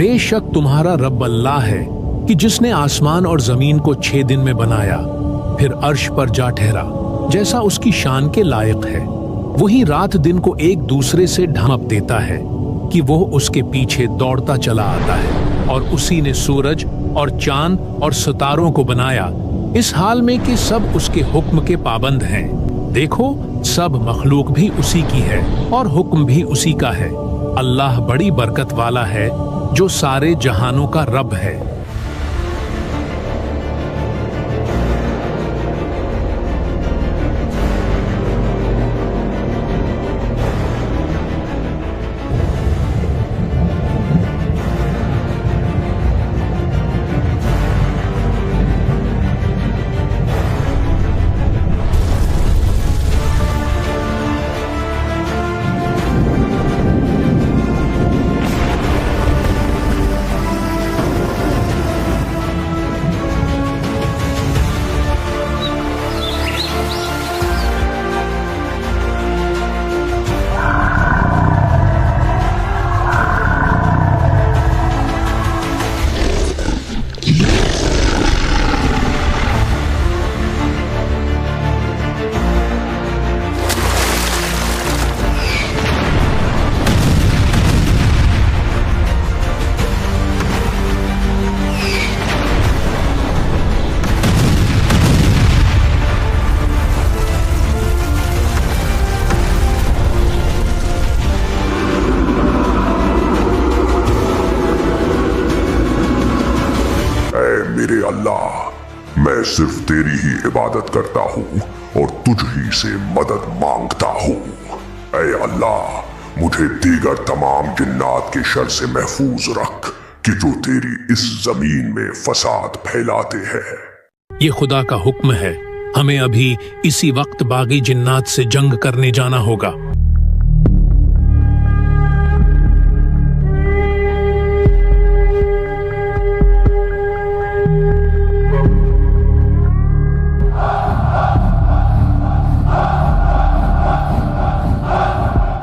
बेशक तुम्हारा रब अल्लाह है कि जिसने आसमान और जमीन को 6 दिन में बनाया, फिर अर्श पर जा ठहरा जैसा उसकी शान के लायक है। वही रात दिन को एक दूसरे से ढांप देता है कि वो उसके पीछे दौड़ता चला आता है, और उसी ने सूरज और चांद और सितारों को बनाया इस हाल में कि सब उसके हुक्म के पाबंद हैं। देखो, सब मखलूक भी उसी की है और हुक्म भी उसी का है। अल्लाह बड़ी बरकत वाला है जो सारे जहानों का रब है। मेरे अल्लाह, मैं सिर्फ तेरी ही इबादत करता हूँ और तुझ ही से मदद मांगता हूँ। ऐ अल्लाह, मुझे दीगर तमाम जिन्नात के शर से महफूज रख कि जो तेरी इस जमीन में फसाद फैलाते हैं। ये खुदा का हुक्म है, हमें अभी इसी वक्त बागी जिन्नात से जंग करने जाना होगा।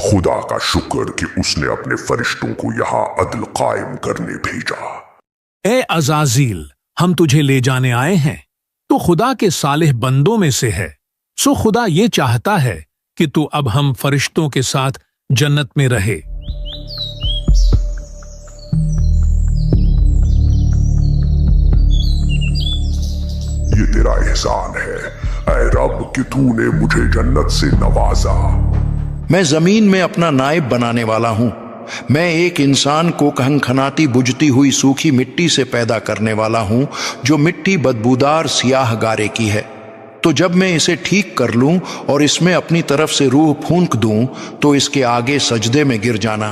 खुदा का शुक्र कि उसने अपने फरिश्तों को यहाँ अदल कायम करने भेजा। ए अज़ाज़ील, हम तुझे ले जाने आए हैं, तो खुदा के सालेह बंदों में से है। सो खुदा ये चाहता है कि तू अब हम फरिश्तों के साथ जन्नत में रहे। ये तेरा एहसान है ऐ रब कि तूने मुझे जन्नत से नवाजा। मैं जमीन में अपना नायब बनाने वाला हूं। मैं एक इंसान को खनखनाती बुझती हुई सूखी मिट्टी से पैदा करने वाला हूं, जो मिट्टी बदबूदार सियाह गारे की है। तो जब मैं इसे ठीक कर लूं और इसमें अपनी तरफ से रूह फूंक दूं, तो इसके आगे सजदे में गिर जाना।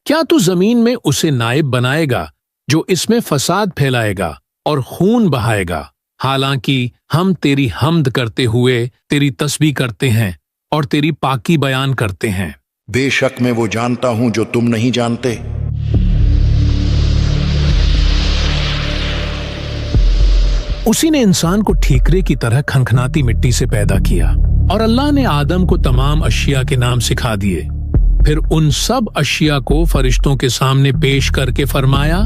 क्या तू जमीन में उसे नायब बनाएगा जो इसमें फसाद फैलाएगा और खून बहाएगा? हालांकि हम तेरी हम्द करते हुए तेरी तस्बीह करते हैं और तेरी पाकी बयान करते हैं। बेशक मैं वो जानता हूं जो तुम नहीं जानते। उसी ने इंसान को ठीकरे की तरह खनखनाती मिट्टी से पैदा किया, और अल्लाह ने आदम को तमाम अशिया के नाम सिखा दिए। फिर उन सब अशिया को फरिश्तों के सामने पेश करके फरमाया,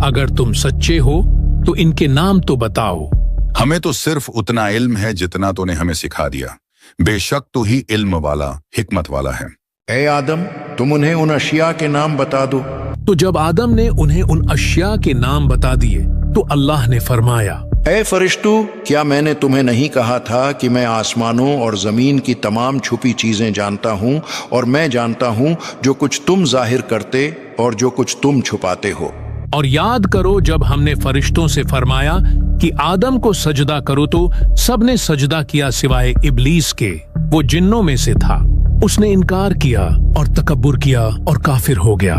अगर तुम सच्चे हो तो इनके नाम तो बताओ। हमें तो सिर्फ उतना इल्म है जितना तूने हमें सिखा दिया। बेशक तू ही इल्म वाला, हिकमत वाला है। ए आदम, तुम उन्हें उन अशिया के नाम बता दो। तो जब आदम ने उन्हें उन अशिया के नाम बता दिए, तो अल्लाह ने फरमाया, ए फरिश्तों, क्या मैंने तुम्हें नहीं कहा था कि मैं आसमानों और जमीन की तमाम छुपी चीजें जानता हूं, और मैं जानता हूं जो कुछ तुम जाहिर करते और जो कुछ तुम छुपाते हो। और याद करो जब हमने फरिश्तों से फरमाया कि आदम को सजदा करो, तो सबने सजदा किया सिवाय इब्लीस के, वो जिन्नों में से था। उसने इनकार किया और तकब्बुर किया और काफिर हो गया।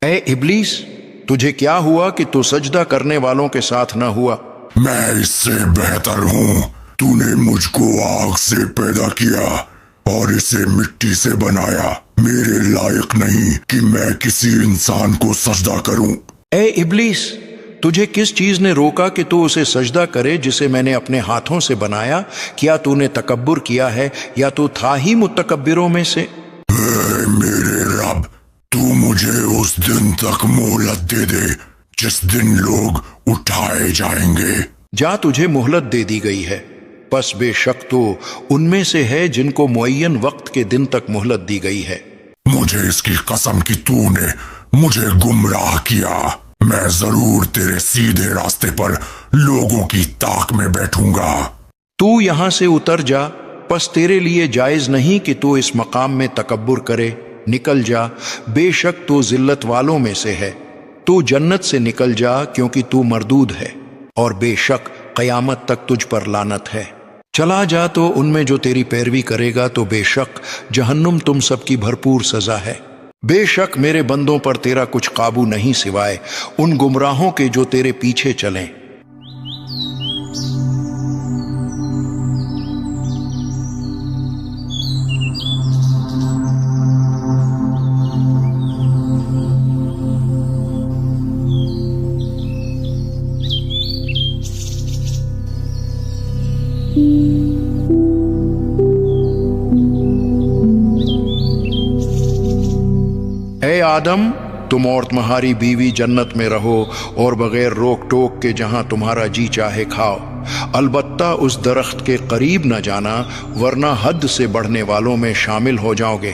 ए इब्लीस, तुझे क्या हुआ कि तू सजदा करने वालों के साथ न हुआ? मैं इससे बेहतर हूँ। तूने मुझको आग से पैदा किया और इसे मिट्टी से बनाया। मेरे लायक नहीं कि मैं किसी इंसान को सजदा करूं। ए इब्लीस, तुझे किस चीज ने रोका कि तू उसे सजदा करे जिसे मैंने अपने हाथों से बनाया? क्या तूने तकब्बुर किया है या तू था ही मुतकब्बिरों में से? मेरे रब, तू मुझे उस दिन तक मोहलत दे दे जिस दिन लोग उठाए जाएंगे। जा, तुझे मोहलत दे दी गई है, बस बेशक तो उनमें से है जिनको मुअय्यन वक्त के दिन तक मोहलत दी गई है। मुझे इसकी कसम कि तूने मुझे गुमराह किया, मैं जरूर तेरे सीधे रास्ते पर लोगों की ताक में बैठूंगा। तू यहां से उतर जा, बस तेरे लिए जायज नहीं कि तू इस मकाम में तकब्बुर करे। निकल जा, बेशक तू जिल्लत वालों में से है। तू जन्नत से निकल जा क्योंकि तू मरदूद है, और बेशक क़यामत तक तुझ पर लानत है। चला जा तो उनमें जो तेरी पैरवी करेगा तो बेशक जहन्नुम तुम सबकी भरपूर सजा है। बेशक मेरे बंदों पर तेरा कुछ काबू नहीं सिवाय उन गुमराहों के जो तेरे पीछे चलें। ए आदम, तुम और तुम्हारी बीवी जन्नत में रहो और बगैर रोक टोक के जहां तुम्हारा जी चाहे खाओ। अलबत्ता उस दरख्त के करीब न जाना, वरना हद से बढ़ने वालों में शामिल हो जाओगे।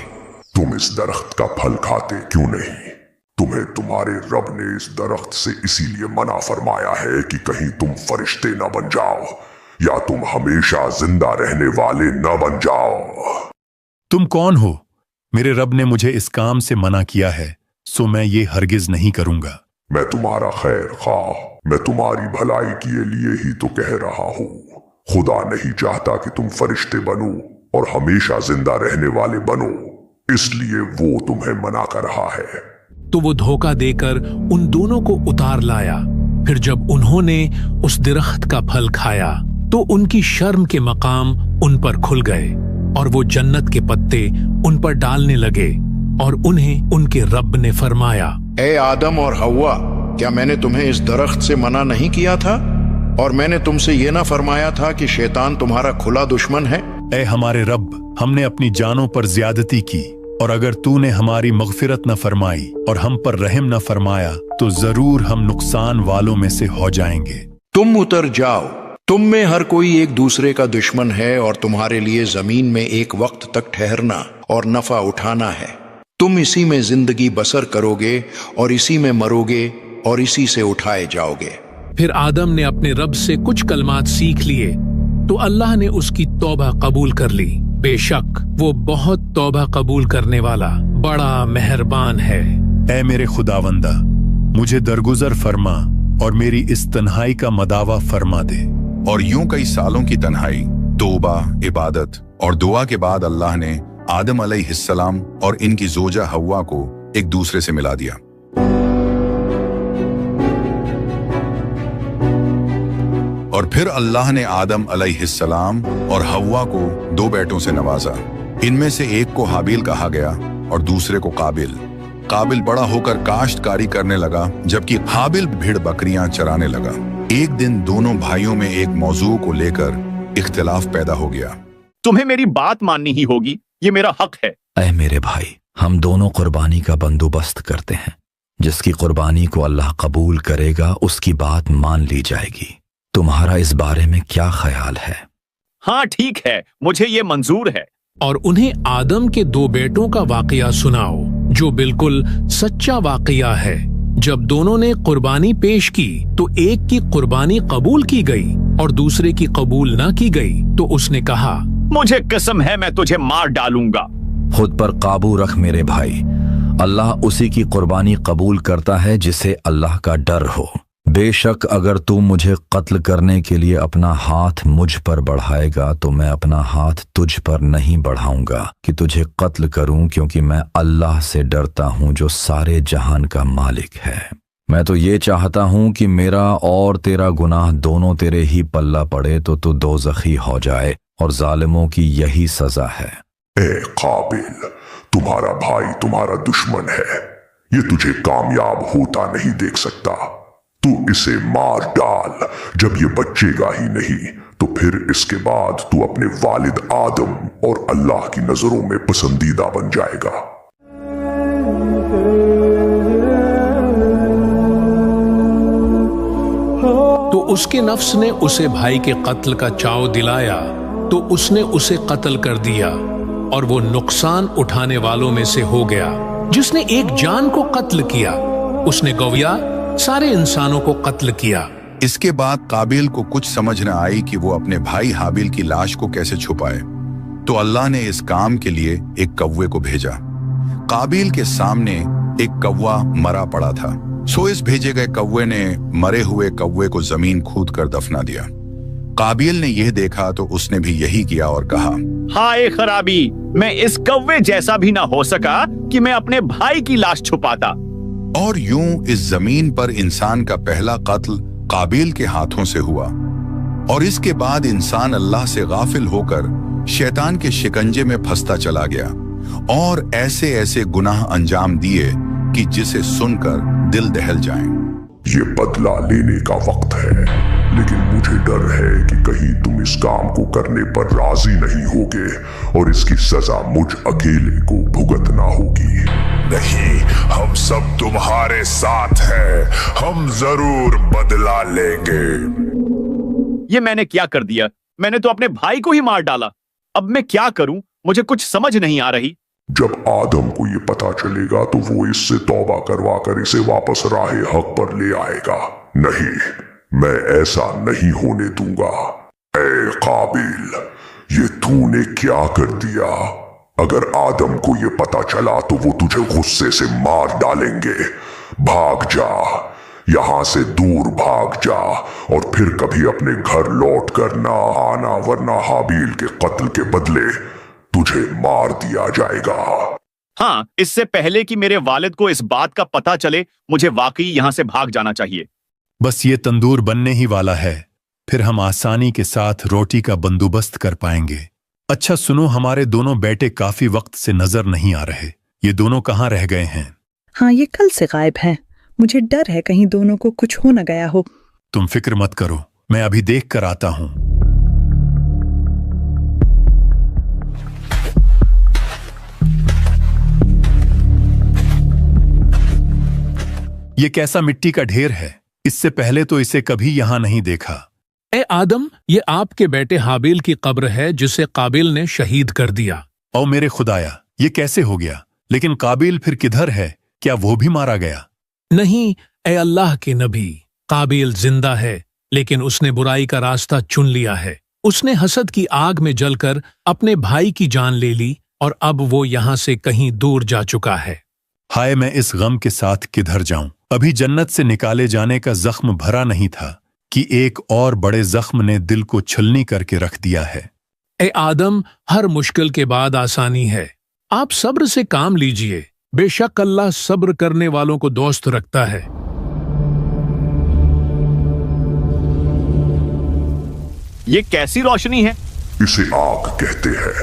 तुम इस दरख्त का फल खाते क्यों नहीं? तुम्हें तुम्हारे रब ने इस दरख्त से इसीलिए मना फरमाया है कि कहीं तुम फरिश्ते न बन जाओ या तुम हमेशा जिंदा रहने वाले न बन जाओ। तुम कौन हो? मेरे रब ने मुझे इस काम से मना किया है, सो मैं ये हरगिज नहीं करूंगा। मैं तुम्हारा खैर खाह, मैं तुम्हारी भलाई के लिए ही तो कह रहा हूँ। खुदा नहीं चाहता कि तुम फरिश्ते बनो और हमेशा जिंदा रहने वाले बनो, इसलिए वो तुम्हें मना कर रहा है। तो वो धोखा देकर उन दोनों को उतार लाया। फिर जब उन्होंने उस दरख्त का फल खाया तो उनकी शर्म के मकाम उन पर खुल गए और वो जन्नत के पत्ते उन पर डालने लगे। और उन्हें उनके रब ने फरमाया, ए आदम और हव्वा, क्या मैंने तुम्हें इस दरख्त से मना नहीं किया था? और मैंने तुमसे ये ना फरमाया था कि शैतान तुम्हारा खुला दुश्मन है? ए हमारे रब, हमने अपनी जानों पर ज्यादती की, और अगर तूने हमारी मगफिरत न फरमाई और हम पर रहम न फरमाया तो जरूर हम नुकसान वालों में से हो जाएंगे। तुम उतर जाओ, तुम में हर कोई एक दूसरे का दुश्मन है और तुम्हारे लिए जमीन में एक वक्त तक ठहरना और नफा उठाना है। तुम इसी में जिंदगी बसर करोगे और इसी में मरोगे और इसी से उठाए जाओगे। फिर आदम ने अपने रब से कुछ कलमात सीख लिए तो अल्लाह ने उसकी तौबा कबूल कर ली। बेशक वो बहुत तौबा कबूल करने वाला बड़ा मेहरबान है। ए मेरे खुदावंदा, मुझे दरगुजर फरमा और मेरी इस तन्हाई का मदावा फरमा दे। और यूं कई सालों की तन्हाई, तौबा, इबादत और दुआ के बाद अल्लाह ने आदम अलैहिस्सलाम और इनकी जोजा हव्वा को एक दूसरे से मिला दिया। और फिर अल्लाह ने आदम अलैहिस्सलाम और हव्वा को दो बेटों से नवाजा। इनमें से एक को हाबिल कहा गया और दूसरे को काबिल। काबिल बड़ा होकर काश्तकारी करने लगा, जबकि हाबिल भेड़ बकरियां चराने लगा। एक दिन दोनों भाइयों में एक मौजू को लेकर इख्तिलाफ पैदा हो गया। तुम्हें मेरी बात माननी ही होगी, ये मेरा हक है। ऐ मेरे भाई, हम दोनों कुर्बानी का बंदोबस्त करते हैं। जिसकी कुर्बानी को अल्लाह कबूल करेगा उसकी बात मान ली जाएगी। तुम्हारा इस बारे में क्या ख्याल है? हाँ ठीक है, मुझे ये मंजूर है। और उन्हें आदम के दो बेटों का वाकया सुनाओ जो बिल्कुल सच्चा वाकया है। जब दोनों ने कुर्बानी पेश की तो एक की कुर्बानी कबूल की गई और दूसरे की कबूल न की गई तो उसने कहा, मुझे कसम है मैं तुझे मार डालूंगा। खुद पर काबू रख मेरे भाई, अल्लाह उसी की कुर्बानी कबूल करता है जिसे अल्लाह का डर हो। बेशक अगर तू मुझे कत्ल करने के लिए अपना हाथ मुझ पर बढ़ाएगा तो मैं अपना हाथ तुझ पर नहीं बढ़ाऊंगा कि तुझे कत्ल करूं, क्योंकि मैं अल्लाह से डरता हूं जो सारे जहान का मालिक है। मैं तो ये चाहता हूं कि मेरा और तेरा गुनाह दोनों तेरे ही पल्ला पड़े तो तू दोज़खी हो जाए, और जालिमों की यही सजा है। ए काबिल, तुम्हारा भाई तुम्हारा दुश्मन है, ये तुझे कामयाब होता नहीं देख सकता। तू इसे मार डाल, जब ये बचेगा ही नहीं तो फिर इसके बाद तू अपने वालिद आदम और अल्लाह की नजरों में पसंदीदा बन जाएगा। उसके नफ्स ने उसे भाई के कत्ल का चाव दिलाया तो उसने उसे कत्ल कर दिया और वो नुकसान उठाने वालों में से हो गया। जिसने एक जान को कत्ल किया उसने गौया सारे इंसानों को कत्ल किया। इसके बाद काबिल को कुछ समझ न आई कि वो अपने भाई हाबिल की लाश को कैसे छुपाए, तो अल्लाह ने इस काम के लिए एक कौवे को भेजा। काबिल के सामने एक कौवा मरा पड़ा था, सो इस भेजे गए कौवे ने मरे हुए कौवे को जमीन खोद कर दफना दिया। काबिल ने यह देखा तो उसने भी यही किया और कहा, हाय खराबी, मैं इस कौवे जैसा भी ना हो सका कि मैं अपने भाई की लाश छुपाता। और यूं इस जमीन पर इंसान का पहला कत्ल काबिल के हाथों से हुआ। और इसके बाद इंसान अल्लाह से गाफिल होकर शैतान के शिकंजे में फंसता चला गया और ऐसे ऐसे गुनाह अंजाम दिए कि जिसे सुनकर दिल दहल जाए। ये बदला लेने का वक्त है, लेकिन मुझे डर है कि कहीं तुम इस काम को करने पर राजी नहीं होगे और इसकी सजा मुझ अकेले को भुगतना होगी। नहीं, हम सब तुम्हारे साथ हैं, हम जरूर बदला लेंगे। ये मैंने क्या कर दिया? मैंने तो अपने भाई को ही मार डाला। अब मैं क्या करूं? मुझे कुछ समझ नहीं आ रही। जब आदम को ये पता चलेगा तो वो इससे तौबा करवा कर इसे वापस राहे हक पर ले आएगा। नहीं, मैं ऐसा नहीं होने दूंगा। ए काबिल, ये तूने क्या कर दिया? अगर आदम को ये पता चला तो वो तुझे गुस्से से मार डालेंगे। भाग जा, यहां से दूर भाग जा और फिर कभी अपने घर लौट कर ना आना, वरना हाबील के कत्ल के बदले तुझे मार दिया जाएगा। हाँ, इससे पहले कि मेरे वालिद को इस बात का पता चले, मुझे वाकई यहां से भाग जाना चाहिए। बस ये तंदूर बनने ही वाला है, फिर हम आसानी के साथ रोटी का बंदोबस्त कर पाएंगे। अच्छा सुनो, हमारे दोनों बेटे काफी वक्त से नजर नहीं आ रहे। ये दोनों कहाँ रह गए हैं? हाँ, ये कल से गायब हैं। मुझे डर है कहीं दोनों को कुछ हो न गया हो। तुम फिक्र मत करो, मैं अभी देख कर आता हूं। ये कैसा मिट्टी का ढेर है? इससे पहले तो इसे कभी यहां नहीं देखा। ए आदम, ये आपके बेटे हाबिल की कब्र है जिसे काबिल ने शहीद कर दिया। ओ मेरे खुदाया, ये कैसे हो गया? लेकिन काबिल फिर किधर है? क्या वो भी मारा गया? नहीं, ए अल्लाह के नबी, काबिल जिंदा है, लेकिन उसने बुराई का रास्ता चुन लिया है। उसने हसद की आग में जलकर अपने भाई की जान ले ली और अब वो यहां से कहीं दूर जा चुका है। हाय, मैं इस गम के साथ किधर जाऊं? अभी जन्नत से निकाले जाने का जख्म भरा नहीं था कि एक और बड़े जख्म ने दिल को छलनी करके रख दिया है। ए आदम, हर मुश्किल के बाद आसानी है। आप सब्र से काम लीजिए, बेशक अल्लाह सब्र करने वालों को दोस्त रखता है। ये कैसी रोशनी है? इसे आग कहते हैं।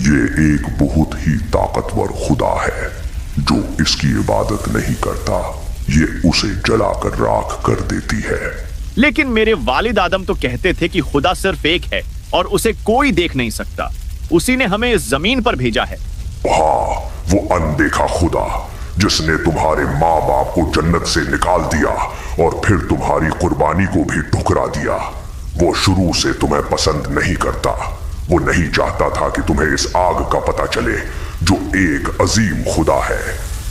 ये एक बहुत ही ताकतवर खुदा है जो इसकी इबादत नहीं करता, ये उसे जलाकर राख कर देती है। लेकिन मेरे वालिद आदम तो कहते थे कि खुदा सिर्फ एक है और उसे कोई देख नहीं सकता। उसी ने हमें इस जमीन पर भेजा है। हाँ, वो अनदेखा खुदा जिसने तुम्हारे माँ बाप को जन्नत से निकाल दिया और फिर तुम्हारी कुर्बानी को भी ठुकरा दिया। वो शुरू से तुम्हें पसंद नहीं करता। वो नहीं चाहता था कि तुम्हें इस आग का पता चले जो एक अजीम खुदा है।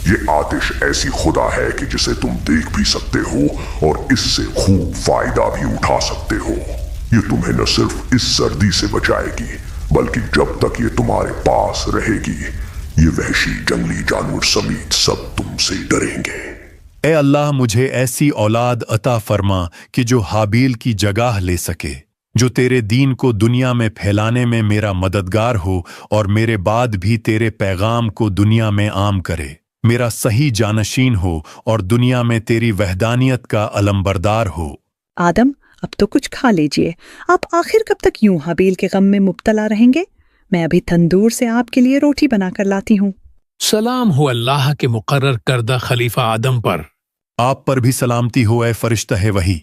ये आतिश ऐसी खुदा है कि जिसे तुम देख भी सकते हो और इससे खूब फायदा भी उठा सकते हो। ये तुम्हें न सिर्फ इस सर्दी से बचाएगी, बल्कि जब तक ये तुम्हारे पास रहेगी, ये वहशी जंगली जानवर समेत सब तुमसे डरेंगे। ए अल्लाह, मुझे ऐसी औलाद अता फरमा कि जो हाबील की जगह ले सके, जो तेरे दीन को दुनिया में फैलाने में मेरा मददगार हो और मेरे बाद भी तेरे पैगाम को दुनिया में आम करे, मेरा सही जानशीन हो और दुनिया में तेरी वहदानियत का अलमबरदार हो। आदम, अब तो कुछ खा लीजिए। आप आखिर कब तक यूं हाबील के गम में मुब्तला रहेंगे? मैं अभी तंदूर से आपके लिए रोटी बनाकर लाती हूँ। सलाम हो अल्लाह के मुकर्रर करदा खलीफा आदम पर। आप पर भी सलामती हो ए फरिश्ता है वही।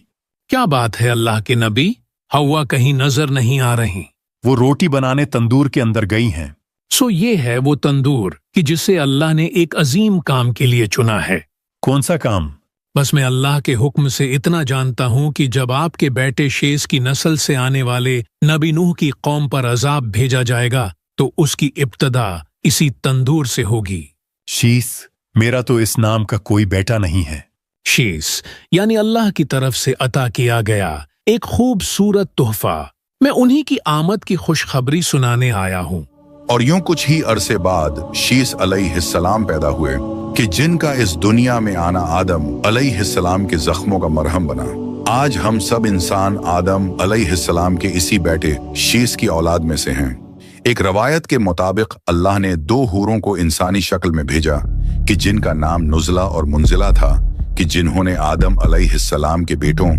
क्या बात है अल्लाह के नबी, हवा कहीं नजर नहीं आ रही। वो रोटी बनाने तंदूर के अंदर गई हैं। सो ये है वो तंदूर कि जिसे अल्लाह ने एक अजीम काम के लिए चुना है। कौन सा काम? بس میں اللہ کے حکم سے اتنا جانتا ہوں کہ جب آپ کے بیٹے شیس کی نسل سے آنے والے نبی نوح کی قوم پر عذاب بھیجا جائے گا تو اس کی ابتدا اسی تندور سے ہوگی۔ شیس، میرا تو اس نام کا کوئی بیٹا نہیں ہے۔ شیس یعنی اللہ کی طرف سے عطا کیا گیا ایک خوبصورت تحفہ۔ میں انہی کی آمد کی خوشخبری سنانے آیا ہوں۔ اور یوں کچھ ہی عرصے بعد شیس علیہ السلام پیدا ہوئے کہ جن کا اس دنیا میں آنا آدم علیہ السلام کے زخموں کا مرہم بنا۔ آج ہم سب انسان آدم علیہ السلام کے اسی بیٹے شیس کی اولاد میں سے ہیں۔ ایک روایت کے مطابق اللہ نے 2 حوروں کو انسانی شکل میں بھیجا کہ جن کا نام نزلہ اور منزلہ تھا، کہ جنہوں نے آدم علیہ السلام کے بیٹوں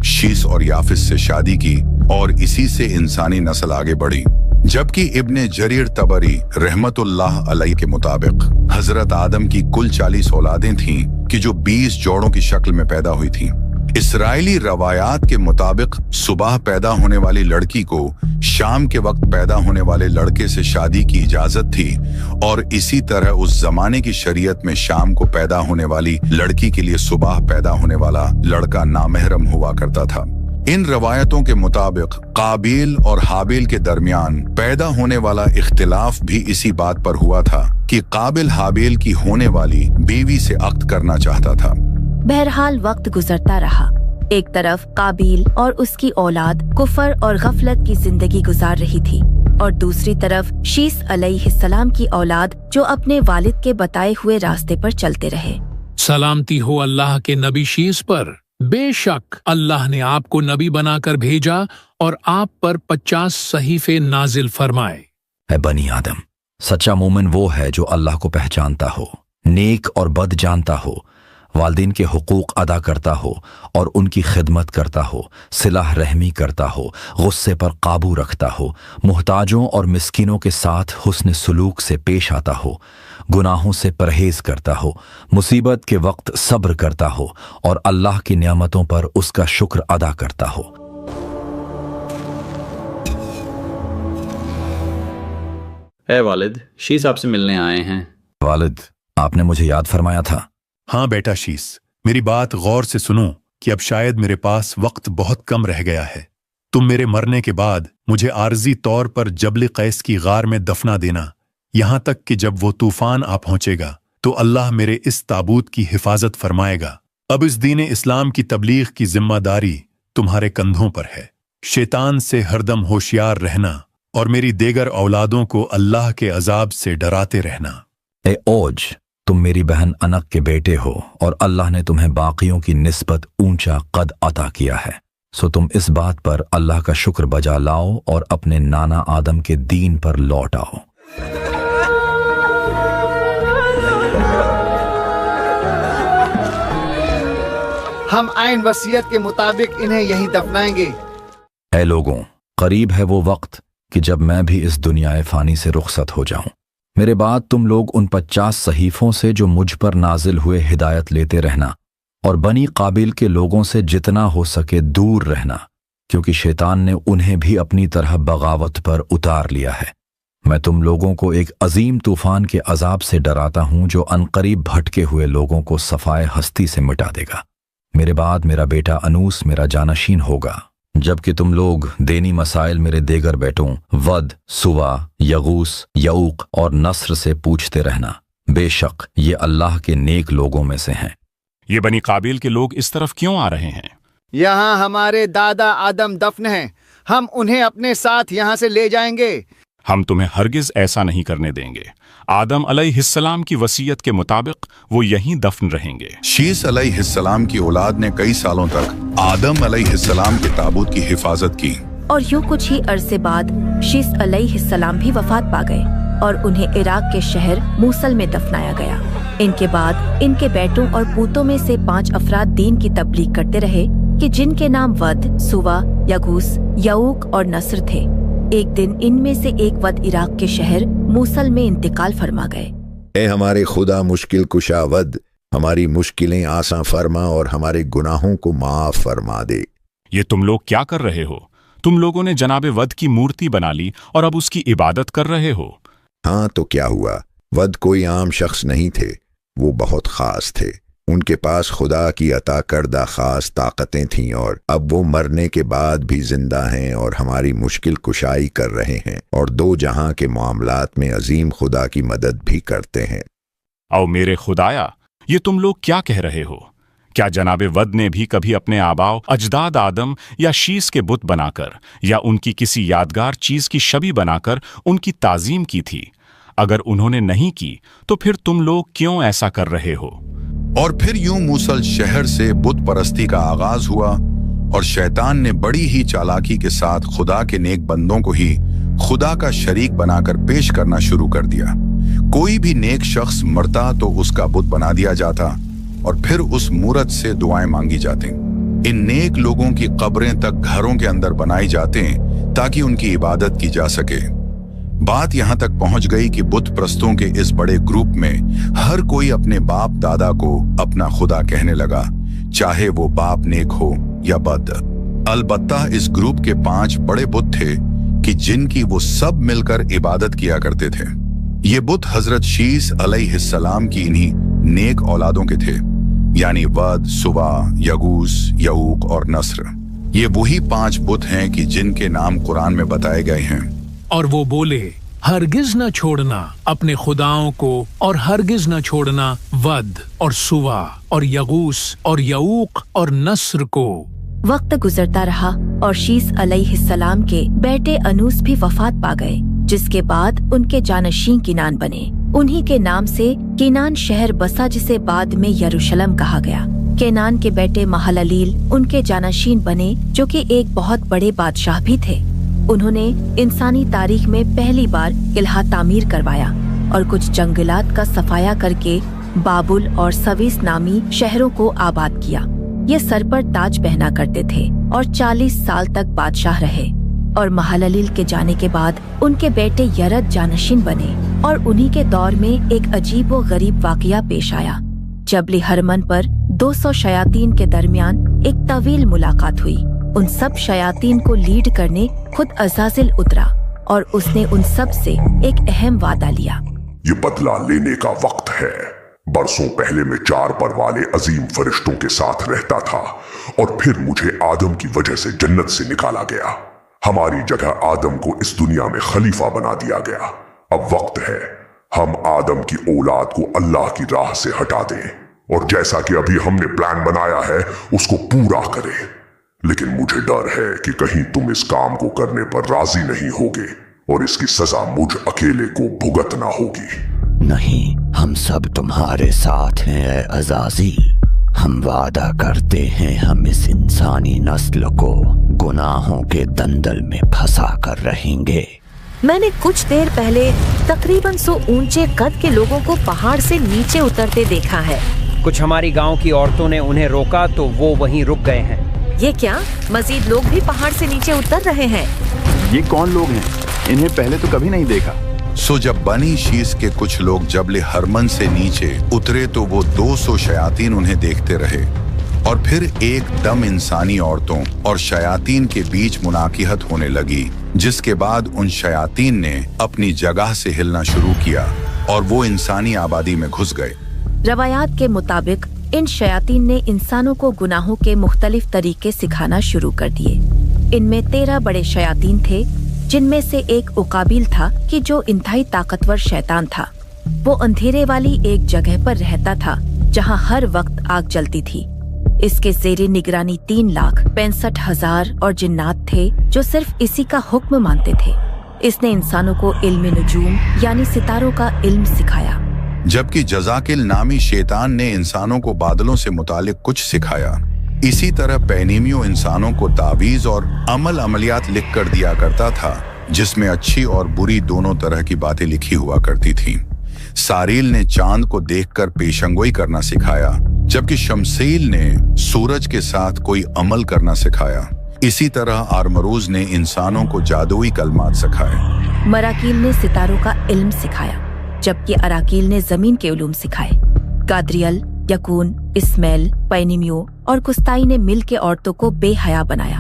شیس اور یافس سے شادی کی اور اسی سے انسانی نسل آگے بڑھی۔ جبکہ ابن جریر طبری رحمت اللہ علیہ کے مطابق حضرت آدم کی کل 40 اولادیں تھیں کہ جو 20 جوڑوں کی شکل میں پیدا ہوئی تھیں۔ اسرائیلی روایات کے مطابق صبح پیدا ہونے والی لڑکی کو شام کے وقت پیدا ہونے والے لڑکے سے شادی کی اجازت تھی، اور اسی طرح اس زمانے کی شریعت میں شام کو پیدا ہونے والی لڑکی کے لیے صبح پیدا ہونے والا لڑکا نامحرم ہوا کرتا تھا۔ ان روایتوں کے مطابق قابیل اور حابیل کے درمیان پیدا ہونے والا اختلاف بھی اسی بات پر ہوا تھا کہ قابل حابیل کی ہونے والی بیوی سے عقد کرنا چاہتا تھا۔ بہرحال وقت گزرتا رہا۔ ایک طرف قابیل اور اس کی اولاد کفر اور غفلت کی زندگی گزار رہی تھی، اور دوسری طرف شیس علیہ السلام کی اولاد جو اپنے والد کے بتائے ہوئے راستے پر چلتے رہے۔ سلامتی ہو اللہ کے نبی شیس پر۔ بے شک اللہ نے آپ کو نبی بنا کر بھیجا اور آپ پر 50 صحیفے نازل فرمائے۔ اے بنی آدم، سچا مومن وہ ہے جو اللہ کو پہچانتا ہو، نیک اور بد جانتا ہو، والدین کے حقوق ادا کرتا ہو اور ان کی خدمت کرتا ہو، صلح رحمی کرتا ہو، غصے پر قابو رکھتا ہو، محتاجوں اور مسکینوں کے ساتھ حسن سلوک سے پیش آتا ہو، گناہوں سے پرہیز کرتا ہو، مصیبت کے وقت صبر کرتا ہو اور اللہ کی نعمتوں پر اس کا شکر ادا کرتا ہو۔ اے والد، شیس آپ سے ملنے آئے ہیں۔ والد، آپ نے مجھے یاد فرمایا تھا؟ ہاں بیٹا شیس، میری بات غور سے سنو کہ اب شاید میرے پاس وقت بہت کم رہ گیا ہے۔ تم میرے مرنے کے بعد مجھے عارضی طور پر جبل قیس کی غار میں دفنا دینا، یہاں تک کہ جب وہ طوفان آ پہنچے گا تو اللہ میرے اس تابوت کی حفاظت فرمائے گا۔ اب اس دین اسلام کی تبلیغ کی ذمہ داری تمہارے کندھوں پر ہے۔ شیطان سے ہردم ہوشیار رہنا اور میری دیگر اولادوں کو اللہ کے عذاب سے ڈراتے رہنا۔ اے اوج، تم میری بہن انق کے بیٹے ہو اور اللہ نے تمہیں باقیوں کی نسبت اونچا قد عطا کیا ہے، سو تم اس بات پر اللہ کا شکر بجا لاؤ اور اپنے نانا آدم کے دین پر لوٹ آؤ۔ ہم عین وصیت کے مطابق انہیں یہیں دفنائیں گے۔ اے لوگوں، قریب ہے وہ وقت کہ جب میں بھی اس دنیا فانی سے رخصت ہو جاؤں۔ میرے بعد تم لوگ ان 50 صحیفوں سے جو مجھ پر نازل ہوئے ہدایت لیتے رہنا، اور بنی قابیل کے لوگوں سے جتنا ہو سکے دور رہنا، کیونکہ شیطان نے انہیں بھی اپنی طرح بغاوت پر اتار لیا ہے۔ میں تم لوگوں کو ایک عظیم طوفان کے عذاب سے ڈراتا ہوں جو عنقریب بھٹکے ہوئے لوگوں کو صفائے ہستی سے مٹا دے گا۔ میرے بعد میرا بیٹا انوس میرا جانشین ہوگا، جبکہ تم لوگ دینی مسائل میرے دیگر بیٹوں ود، سوا، یغوس، یعوق اور نصر سے پوچھتے رہنا، بے شک یہ اللہ کے نیک لوگوں میں سے ہیں۔ یہ بنی قابیل کے لوگ اس طرف کیوں آ رہے ہیں؟ یہاں ہمارے دادا آدم دفن ہیں، ہم انہیں اپنے ساتھ یہاں سے لے جائیں گے۔ ہم تمہیں ہرگز ایسا نہیں کرنے دیں گے۔ آدم علیہ السلام کی وصیت کے مطابق وہ یہیں دفن رہیں گے۔ شیس علیہ السلام کی اولاد نے کئی سالوں تک آدم علیہ السلام کے تابوت کی حفاظت کی، اور یوں کچھ ہی عرصے بعد شیس علیہ السلام بھی وفات پا گئے اور انہیں عراق کے شہر موصل میں دفنایا گیا۔ ان کے بعد ان کے بیٹوں اور پوتوں میں سے 5 افراد دین کی تبلیغ کرتے رہے کہ جن کے نام ود، سوا، یغوس، یعوق اور نصر تھے۔ ایک دن ان میں سے ایک ود عراق کے شہر موصل میں انتقال فرما گئے۔ اے ہمارے خدا مشکل کشا ود، ہماری مشکلیں آسان فرما اور ہمارے گناہوں کو معاف فرما دے۔ یہ تم لوگ کیا کر رہے ہو؟ تم لوگوں نے جناب ود کی مورتی بنا لی اور اب اس کی عبادت کر رہے ہو۔ ہاں تو کیا ہوا؟ ود کوئی عام شخص نہیں تھے، وہ بہت خاص تھے۔ उनके पास खुदा की अता करदा खास ताकतें थीं और अब वो मरने के बाद भी जिंदा हैं और हमारी मुश्किल कुशाई कर रहे हैं और दो जहां के मामलात में अजीम खुदा की मदद भी करते हैं। औ मेरे खुदाया, ये तुम लोग क्या कह रहे हो? क्या जनाबे वद ने भी कभी अपने आबाओ अजदाद आदम या शीस के बुत बनाकर या उनकी किसी यादगार चीज की शबी बनाकर उनकी ताजीम की थी? अगर उन्होंने नहीं की तो फिर तुम लोग क्यों ऐसा कर रहे हो? और फिर यूं मूसल शहर से बुत परस्ती का आगाज हुआ और शैतान ने बड़ी ही चालाकी के साथ खुदा के नेक बंदों को ही खुदा का शरीक बनाकर पेश करना शुरू कर दिया। कोई भी नेक शख्स मरता तो उसका बुत बना दिया जाता और फिर उस मूरत से दुआएं मांगी जाती। इन नेक लोगों की कब्रें तक घरों के अंदर बनाई जाते ताकि उनकी इबादत की जा सके। बात यहां तक पहुंच गई कि बुत प्रस्तों के इस बड़े ग्रुप में हर कोई अपने बाप दादा को अपना खुदा कहने लगा, चाहे वो बाप नेक हो या बद। अलबत्ता इस ग्रुप के 5 बड़े बुत थे कि जिनकी वो सब मिलकर इबादत किया करते थे। ये बुत हजरत शीस अलैहिस्सलाम की इन्हीं नेक औलादों के थे, यानी वद, सुवा, यगूस, यऊक और नस्र। ये वही 5 बुत हैं कि जिनके नाम कुरान में बताए गए हैं। और वो बोले, हरगिज न छोड़ना अपने खुदाओं को और हरगिज न छोड़ना वद और सुवा और यगूस और यऊक और नस्र को। वक्त गुजरता रहा और शीस अलैहिस्सलाम के बेटे अनूस भी वफात पा गए, जिसके बाद उनके जानशीन किनान बने। उन्हीं के नाम से किनान शहर बसा, जिसे बाद में यरूशलेम कहा गया। केनान के बेटे महललील उनके जानशीन बने, जो कि एक बहुत बड़े बादशाह भी थे। उन्होंने इंसानी तारीख में पहली बार किला तामीर करवाया और कुछ जंगलात का सफाया करके बाबुल और सवीस नामी शहरों को आबाद किया। ये सर पर ताज पहना करते थे और 40 साल तक बादशाह रहे। और महललील के जाने के बाद उनके बेटे यरद जानशीन बने और उन्हीं के दौर में एक अजीब व गरीब वाकया पेश आया। जबल हरमन पर 200 शयातीन के दरमियान एक तवील मुलाकात हुई। उन सब शयातीन को लीड करने खुद अज़ाज़िल उतरा और उसने उन सब से एक अहम वादा लिया। ये बदला लेने का वक्त है। बरसों पहले मैं 4 पर वाले अजीम फरिश्तों के साथ रहता था और फिर मुझे आदम की वजह से जन्नत से निकाला गया। हमारी जगह आदम को इस दुनिया में खलीफा बना दिया गया। अब वक्त है हम आदम की औलाद को अल्लाह की राह से हटा दें और जैसा कि अभी हमने प्लान बनाया है उसको पूरा करें। लेकिन मुझे डर है कि कहीं तुम इस काम को करने पर राजी नहीं होगे और इसकी सजा मुझ अकेले को भुगतना होगी। नहीं, हम सब तुम्हारे साथ हैं अज़ाज़ील। हम वादा करते हैं हम इस इंसानी नस्ल को गुनाहों के दंदल में फंसा कर रहेंगे। मैंने कुछ देर पहले तकरीबन 100 ऊंचे कद के लोगों को पहाड़ से नीचे उतरते देखा है। कुछ हमारी गांव की औरतों ने उन्हें रोका तो वो वहीं रुक गए हैं। ये क्या, मजीद लोग भी पहाड़ से नीचे उतर रहे हैं? ये कौन लोग हैं? इन्हें पहले तो कभी नहीं देखा। सो जब बनी शीस के कुछ लोग जबल हरमन से नीचे उतरे तो वो 200 शयातीन उन्हें देखते रहे और फिर एकदम इंसानी औरतों और शयातीन के बीच मुनाकिहत होने लगी, जिसके बाद उन शयातीन ने अपनी जगह से हिलना शुरू किया और वो इंसानी आबादी में घुस गए। रवायात के मुताबिक इन शयातीन ने इंसानों को गुनाहों के मुख्तलिफ तरीके सिखाना शुरू कर दिए। इनमें 13 बड़े शयातीन थे, जिनमें से एक उकाबिल था कि जो इंतहाई ताकतवर शैतान था। वो अंधेरे वाली एक जगह पर रहता था जहां हर वक्त आग जलती थी। इसके ज़ेरे निगरानी 3,65,000 और जिन्नात थे जो सिर्फ इसी का हुक्म मानते थे। इसने इंसानों को इल्म नुजूम यानी सितारों का इल्म सिखाया, जबकि जज़ाकिल नामी शैतान ने इंसानों को बादलों से मुतालिक कुछ सिखाया। इसी तरह पैनीमियो इंसानों को तावीज़ और अमलियात लिख कर दिया करता था, जिसमें अच्छी और बुरी दोनों तरह की बातें लिखी हुआ करती थीं। सारील ने चांद को देखकर पेशंगोई करना सिखाया, जबकि शमसील ने सूरज के साथ कोई अमल करना सिखाया। इसी तरह आरमरूज ने इंसानों को जादुई कलमात सिखाए। मराकील ने सितारों का इल्म सिखाया, जबकि अराकील ने जमीन के उलूम सिखाए। गाद्रियल, यकून, इस्माइल, पैनीमियो और कुस्ताई ने मिल के औरतों को बेहया बनाया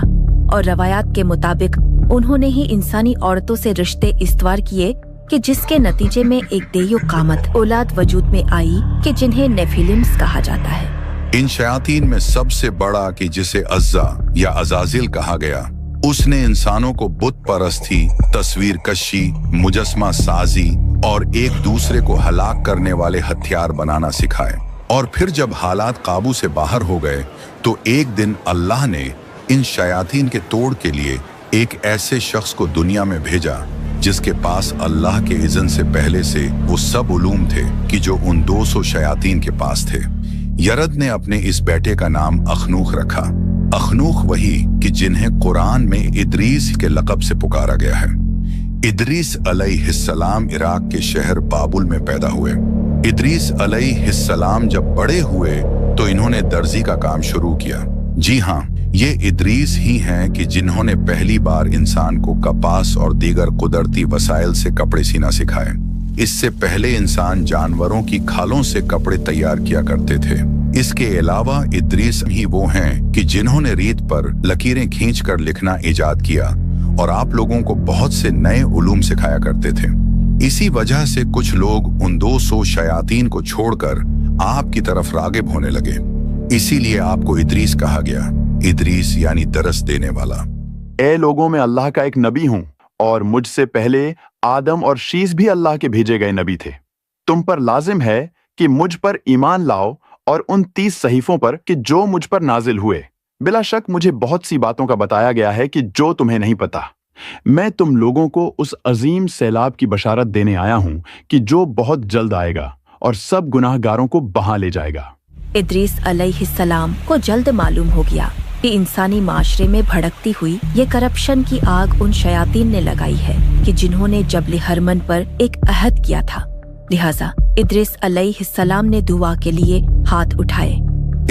और रवायात के मुताबिक उन्होंने ही इंसानी औरतों से रिश्ते इस्तवार किए कि जिसके नतीजे में एक देयो कामत औलाद वजूद में आई कि जिन्हें नेफिलिम्स कहा जाता है। इन शयातीन में सबसे बड़ा कि जिसे अज्जा या अजाजिल कहा गया, उसने इंसानों को बुत परस्ती, तस्वीर कशी, मुजस्मा साजी और एक दूसरे को हलाक करने वाले हथियार बनाना सिखाए। और फिर जब हालात काबू से बाहर हो गए तो एक दिन अल्लाह ने इन शयातीन के तोड़ के लिए एक ऐसे शख्स को दुनिया में भेजा जिसके पास अल्लाह के इज़्न से पहले से वो सब उलूम थे कि जो उन 200 शयातीन के पास थे। यरद ने अपने इस बेटे का नाम अखनूख रखा। अखनूख वही कि जिन्हें कुरान में इदरीस के लक़ब से पुकारा गया है। इदरीस अलैहिस्सलाम इराक के शहर बाबुल में पैदा हुए। इदरीस अलैहिस्सलाम जब बड़े हुए तो इन्होंने दर्जी का काम शुरू किया। जी हाँ, ये इदरीस ही हैं कि जिन्होंने पहली बार इंसान को कपास और दीगर कुदरती वसाइल से कपड़े सीना सिखाए। इससे पहले इंसान जानवरों की खालों से कपड़े तैयार किया करते थे। इसके अलावा इदरीस ही वो हैं कि जिन्होंने रीत पर लकीरें खींचकर लिखना इजाद किया और आप लोगों को बहुत से नए उलूम सिखाया करते थे। इसी वजह से कुछ लोग उन 200 शयातीन को छोड़कर आपकी तरफ रागिब होने लगे। इसीलिए आपको इदरीस कहा गया। इदरीस यानी दरस देने वाला। ए लोगों में अल्लाह का एक नबी हूँ और मुझसे पहले आदम और शीस भी अल्लाह के भेजे गए नबी थे। तुम पर लाजिम है कि मुझ पर ईमान लाओ और उन 30 सहीफों पर कि जो मुझ पर नाजिल हुए। बिला शक मुझे बहुत सी बातों का बताया गया है कि जो तुम्हें नहीं पता। मैं तुम लोगों को उस अजीम सैलाब की बशारत देने आया हूँ कि जो बहुत जल्द आएगा और सब गुनाहगारों को बहा ले जाएगा। इदरीस अलैहिस्सलाम को जल्द मालूम हो गया कि इंसानी माशरे में भड़कती हुई ये करप्शन की आग उन शयातीन ने लगाई है कि जिन्होंने जबल हरमन पर एक अहद किया था। लिहाजा इदरीस अलैहिस्सलाम ने दुआ के लिए हाथ उठाए।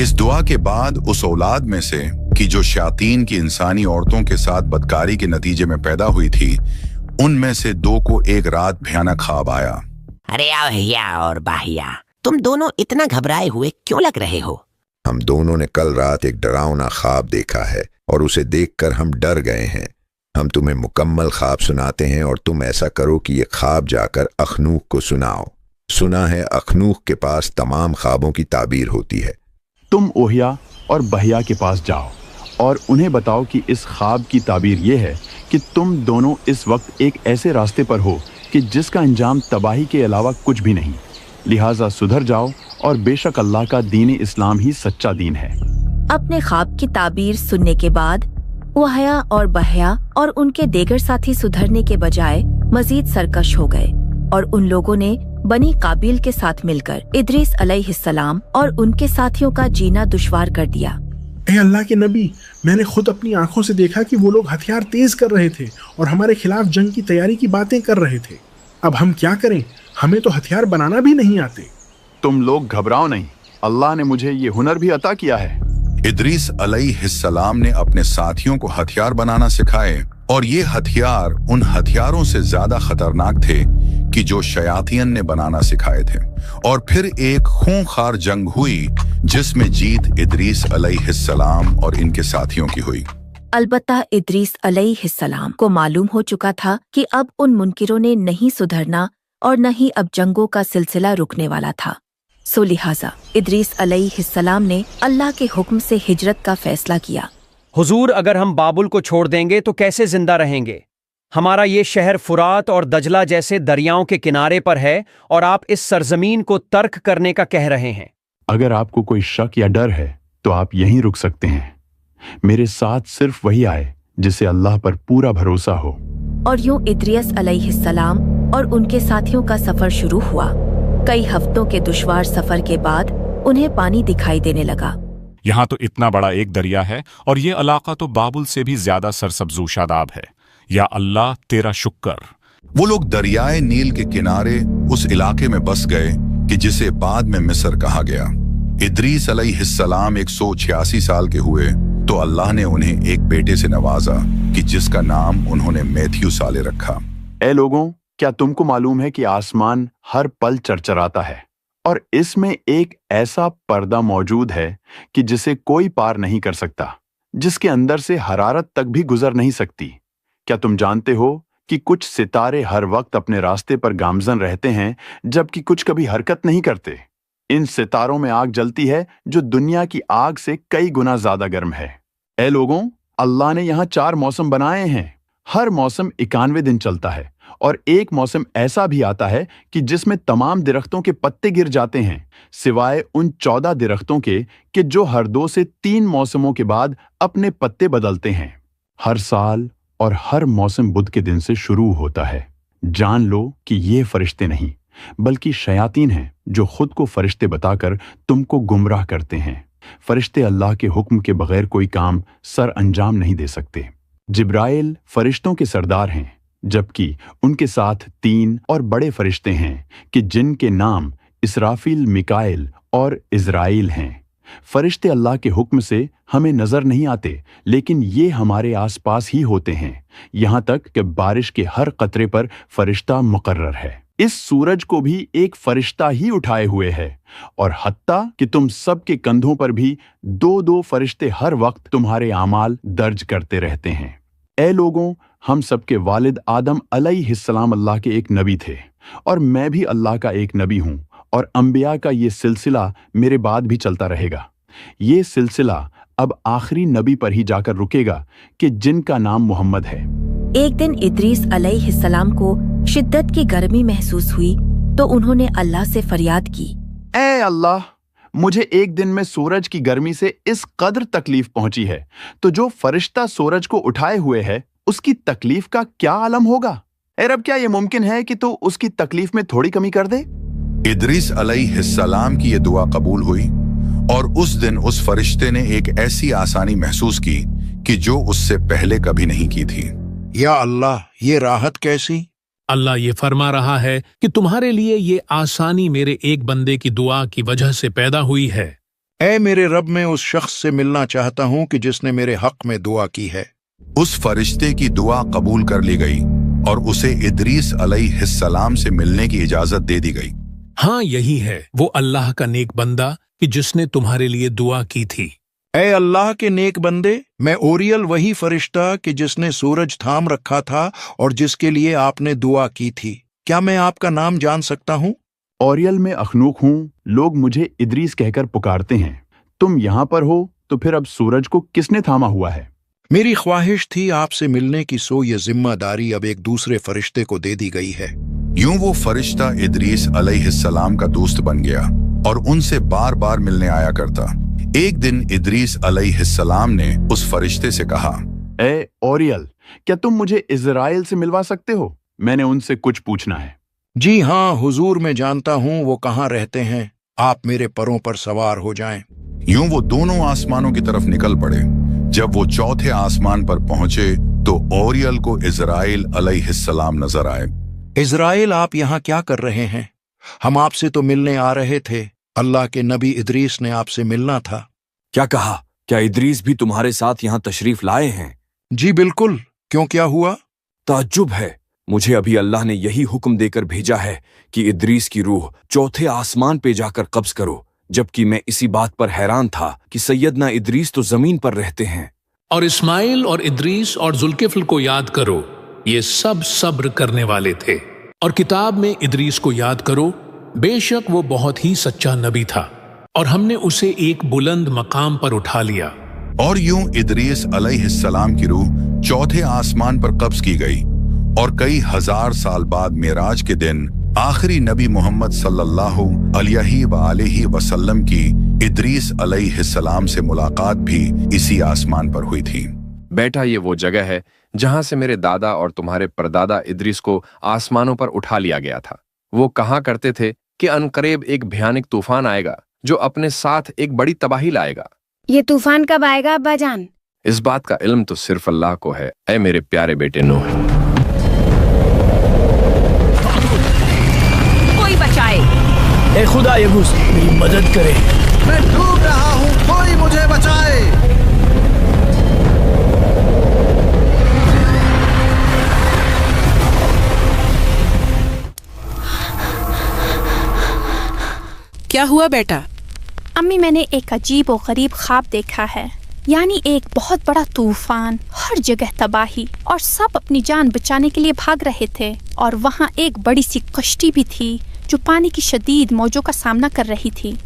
इस दुआ के बाद उस औलाद में से कि जो शयातीन की इंसानी औरतों के साथ बदकारी के नतीजे में पैदा हुई थी, उनमें से 2 को एक रात भयानक ख्वाब आया। अरे भैया और बाहिया, तुम दोनों इतना घबराए हुए क्यों लग रहे हो? हम दोनों ने कल रात एक डरावना ख्वाब देखा है और उसे देखकर हम डर गए हैं। हम तुम्हें मुकम्मल ख्वाब सुनाते हैं और तुम ऐसा करो कि ये ख्वाब जाकर अखनूख को सुनाओ। सुना है अखनूख के पास तमाम ख्वाबों की ताबीर होती है। तुम ओहिया और बहिया के पास जाओ और उन्हें बताओ कि इस ख्वाब की ताबीर ये है कि तुम दोनों इस वक्त एक ऐसे रास्ते पर हो कि जिसका अंजाम तबाही के अलावा कुछ भी नहीं। लिहाजा सुधर जाओ और बेशक अल्लाह का दीन इस्लाम ही सच्चा दीन है। अपने ख्वाब की ताबीर सुनने के बाद वहया और बहया और उनके देगर साथी सुधरने के बजाय मजीद सरकश हो गए और उन लोगों ने बनी काबिल के साथ मिलकर इदरीस अलैहिस्सलाम और उनके साथियों का जीना दुश्वार कर दिया। ए अल्लाह के नबी, मैंने खुद अपनी आंखों से देखा कि वो लोग हथियार तेज कर रहे थे और हमारे खिलाफ जंग की तैयारी की बातें कर रहे थे। अब हम क्या करें? हमें तो हथियार बनाना भी नहीं आते। तुम लोग घबराओ नहीं, अल्लाह ने मुझे ये हुनर भी अता किया है। इदरीस अलैहिस्सलाम ने अपने साथियों को हथियार बनाना सिखाए और ये हथियार उन हथियारों से ज्यादा खतरनाक थे कि जो शयातीन ने बनाना सिखाए थे। और फिर एक खूंखार जंग हुई जिसमें जीत इदरीस अलैहिस्सलाम और इनके साथियों की हुई। अलबत्ता इदरीस अलैहिस्सलाम को मालूम हो चुका था कि अब उन मुनकिरों ने नहीं सुधरना और न ही अब जंगों का सिलसिला रुकने वाला था। सो लिहाजा इदरीस अलैहिस्सलाम ने अल्लाह के हुक्म से हिजरत का फैसला किया। हुजूर, अगर हम बाबुल को छोड़ देंगे तो कैसे जिंदा रहेंगे? हमारा ये शहर फुरात और दजला जैसे दरियाओं के किनारे पर है और आप इस सरजमीन को तर्क करने का कह रहे हैं। अगर आपको कोई शक या डर है तो आप यहीं रुक सकते हैं। मेरे साथ सिर्फ वही आए जिसे अल्लाह पर पूरा भरोसा हो। और यूं इदरीस अलैहिस्सलाम और उनके साथियों का सफर शुरू हुआ। कई हफ्तों के दुश्वार सफर के बाद उन्हें पानी दिखाई देने लगा। यहाँ तो इतना बड़ा एक दरिया है और ये इलाका तो बाबुल से भी ज्यादा सरसब्जू शादाब है। या अल्लाह तेरा शुक्र। वो लोग दरियाए नील के किनारे उस इलाके में बस गए कि जिसे बाद में मिस्र कहा गया। इदरीस अलैहिस्सलाम 186 साल के हुए तो अल्लाह ने उन्हें एक बेटे से नवाजा कि जिसका नाम उन्होंने मैथ्यू साले रखा। ए लोगों, क्या तुमको मालूम है कि आसमान हर पल चरचराता है और इसमें एक ऐसा पर्दा मौजूद है कि जिसे कोई पार नहीं कर सकता, जिसके अंदर से हरारत तक भी गुजर नहीं सकती। क्या तुम जानते हो कि कुछ सितारे हर वक्त अपने रास्ते पर गामजन रहते हैं जबकि कुछ कभी हरकत नहीं करते? इन सितारों में आग जलती है जो दुनिया की आग से कई गुना ज्यादा गर्म है। ए लोगों, अल्लाह ने यहाँ 4 मौसम बनाए हैं। हर मौसम 91 दिन चलता है और एक मौसम ऐसा भी आता है कि जिसमें तमाम दरख्तों के पत्ते गिर जाते हैं, सिवाय उन 14 दरख्तों के कि जो हर 2 से 3 मौसमों के बाद अपने पत्ते बदलते हैं। हर साल और हर मौसम बुध के दिन से शुरू होता है। जान लो कि ये फरिश्ते नहीं बल्कि शयातीन हैं जो खुद को फरिश्ते बताकर तुमको गुमराह करते हैं। फरिश्ते अल्लाह के हुक्म के बगैर कोई काम सर अंजाम नहीं दे सकते। जिब्राइल फरिश्तों के सरदार हैं, जबकि उनके साथ 3 और बड़े फरिश्ते हैं कि जिनके नाम इसराफील, मिकाइल और इज़राइल हैं। फरिश्ते अल्लाह के हुक्म से हमें नजर नहीं आते, लेकिन ये हमारे आसपास ही होते हैं, यहाँ तक कि बारिश के हर कतरे पर फरिश्ता मुकर्रर है। इस सूरज को भी एक फरिश्ता ही उठाए हुए है और हत्ता कि तुम सब के कंधों पर भी 2-2 फरिश्ते हर वक्त तुम्हारे आमाल दर्ज करते रहते हैं। ए लोगों, हम सबके वालिद आदम अलैहिस्सलाम अल्लाह के एक नबी थे और मैं भी अल्लाह का एक नबी हूँ और अंबिया का ये सिलसिला मेरे बाद भी चलता रहेगा। ये सिलसिला अब आखिरी नबी पर ही जाकर रुकेगा कि जिनका नाम मोहम्मद है। एक दिन इद्रीस अलैहिस्सलाम को शिद्दत की गर्मी महसूस हुई तो उन्होंने अल्लाह से फरियाद की, ए अल्लाह, मुझे एक दिन में सूरज की गर्मी से इस कदर तकलीफ पहुंची है, तो जो फरिश्ता सूरज को उठाए हुए है उसकी तकलीफ का क्या आलम होगा। ए रब, क्या ये मुमकिन है कि तू उसकी तकलीफ में थोड़ी कमी कर दे। इद्रीस अलैहिस्सलाम की ये दुआ कबूल हुई और उस दिन उस फरिश्ते ने एक ऐसी आसानी महसूस की कि जो उससे पहले कभी नहीं की थी। या अल्लाह, ये राहत कैसी? अल्लाह ये फरमा रहा है कि तुम्हारे लिए ये आसानी मेरे एक बंदे की दुआ की वजह से पैदा हुई है। ऐ मेरे रब, मैं उस शख्स से मिलना चाहता हूँ कि जिसने मेरे हक में दुआ की है। उस फरिश्ते की दुआ कबूल कर ली गई और उसे इद्रीस अलैहिस्सलाम से मिलने की इजाजत दे दी गई। हाँ, यही है वो अल्लाह का नेक बंदा कि जिसने तुम्हारे लिए दुआ की थी। ऐ अल्लाह के नेक बंदे, मैं ओरियल वही फरिश्ता कि जिसने सूरज थाम रखा था और जिसके लिए आपने दुआ की थी, क्या मैं आपका नाम जान सकता हूँ? ओरियल में अखनूक हूँ, लोग मुझे इद्रीस कहकर पुकारते हैं। तुम यहाँ पर हो तो फिर अब सूरज को किसने थामा हुआ है? मेरी ख्वाहिश थी आपसे मिलने की, सो ये जिम्मेदारी अब एक दूसरे फरिश्ते को दे दी गई है। यूं वो फरिश्ता इद्रीस अलैहिस्सलाम का दोस्त बन गया और उनसे बार बार मिलने आया करता। एक दिन इद्रीस अलैहिस्सलाम ने उस फरिश्ते से कहा, ए ओरियल, क्या तुम मुझे इज़राइल से मिलवा सकते हो? मैंने उनसे कुछ पूछना है। जी हाँ हुजूर, मैं जानता हूँ वो कहाँ रहते हैं। आप मेरे परों पर सवार हो जाएं। यूं वो दोनों आसमानों की तरफ निकल पड़े। जब वो चौथे आसमान पर पहुंचे तो ओरियल को इज़राइल अलैहिस्सलाम नजर आए। इज़राइल, आप यहाँ क्या कर रहे हैं? हम आपसे तो मिलने आ रहे थे। अल्लाह के नबी इद्रीस ने आपसे मिलना था। क्या कहा? क्या इद्रीस भी तुम्हारे साथ यहाँ तशरीफ लाए हैं? जी बिल्कुल। क्यों, क्या हुआ? ताज्जुब है, मुझे अभी अल्लाह ने यही हुक्म देकर भेजा है कि इद्रीस की रूह चौथे आसमान पे जाकर कब्ज करो, जबकि मैं इसी बात पर हैरान था कि सैयदना इद्रीस तो जमीन पर रहते हैं। और इस्माइल और इद्रीस और जुल्किफ्ल को याद करो, ये सब सब्र करने वाले थे। और किताब में इद्रीस को याद करो, बेशक वो बहुत ही सच्चा नबी था और हमने उसे एक बुलंद मकाम पर उठा लिया। और यूं इद्रीस अलैहिस्सलाम की रूह चौथे आसमान पर कब्ज की गई और कई हजार साल बाद मेराज के दिन आखिरी नबी मोहम्मद सल्लल्लाहु अलैहि वसल्लम की इद्रीस अलैहिस्सलाम से मुलाकात भी इसी आसमान पर हुई थी। बेटा, ये वो जगह है जहां से मेरे दादा और तुम्हारे परदादा इद्रीस को आसमानों पर उठा लिया गया था। वो कहा करते थे कि अनकरीब एक भयानक तूफान आएगा जो अपने साथ एक बड़ी तबाही लाएगा। ये तूफान कब आएगा अब्बा जान? इस बात का इल्म तो सिर्फ अल्लाह को है। ऐ मेरे प्यारे बेटे नूह, कोई बचाए। ए खुदा यगूस, मेरी मदद करे, मैं डूब रहा हूँ, कोई मुझे बचाए। क्या हुआ बेटा? अम्मी, मैंने एक अजीब और गरीब ख्वाब देखा है। यानी एक बहुत बड़ा तूफान, हर जगह तबाही और सब अपनी जान बचाने के लिए भाग रहे थे। और वहाँ एक बड़ी सी कश्ती भी थी जो पानी की शदीद मौजों का सामना कर रही थी।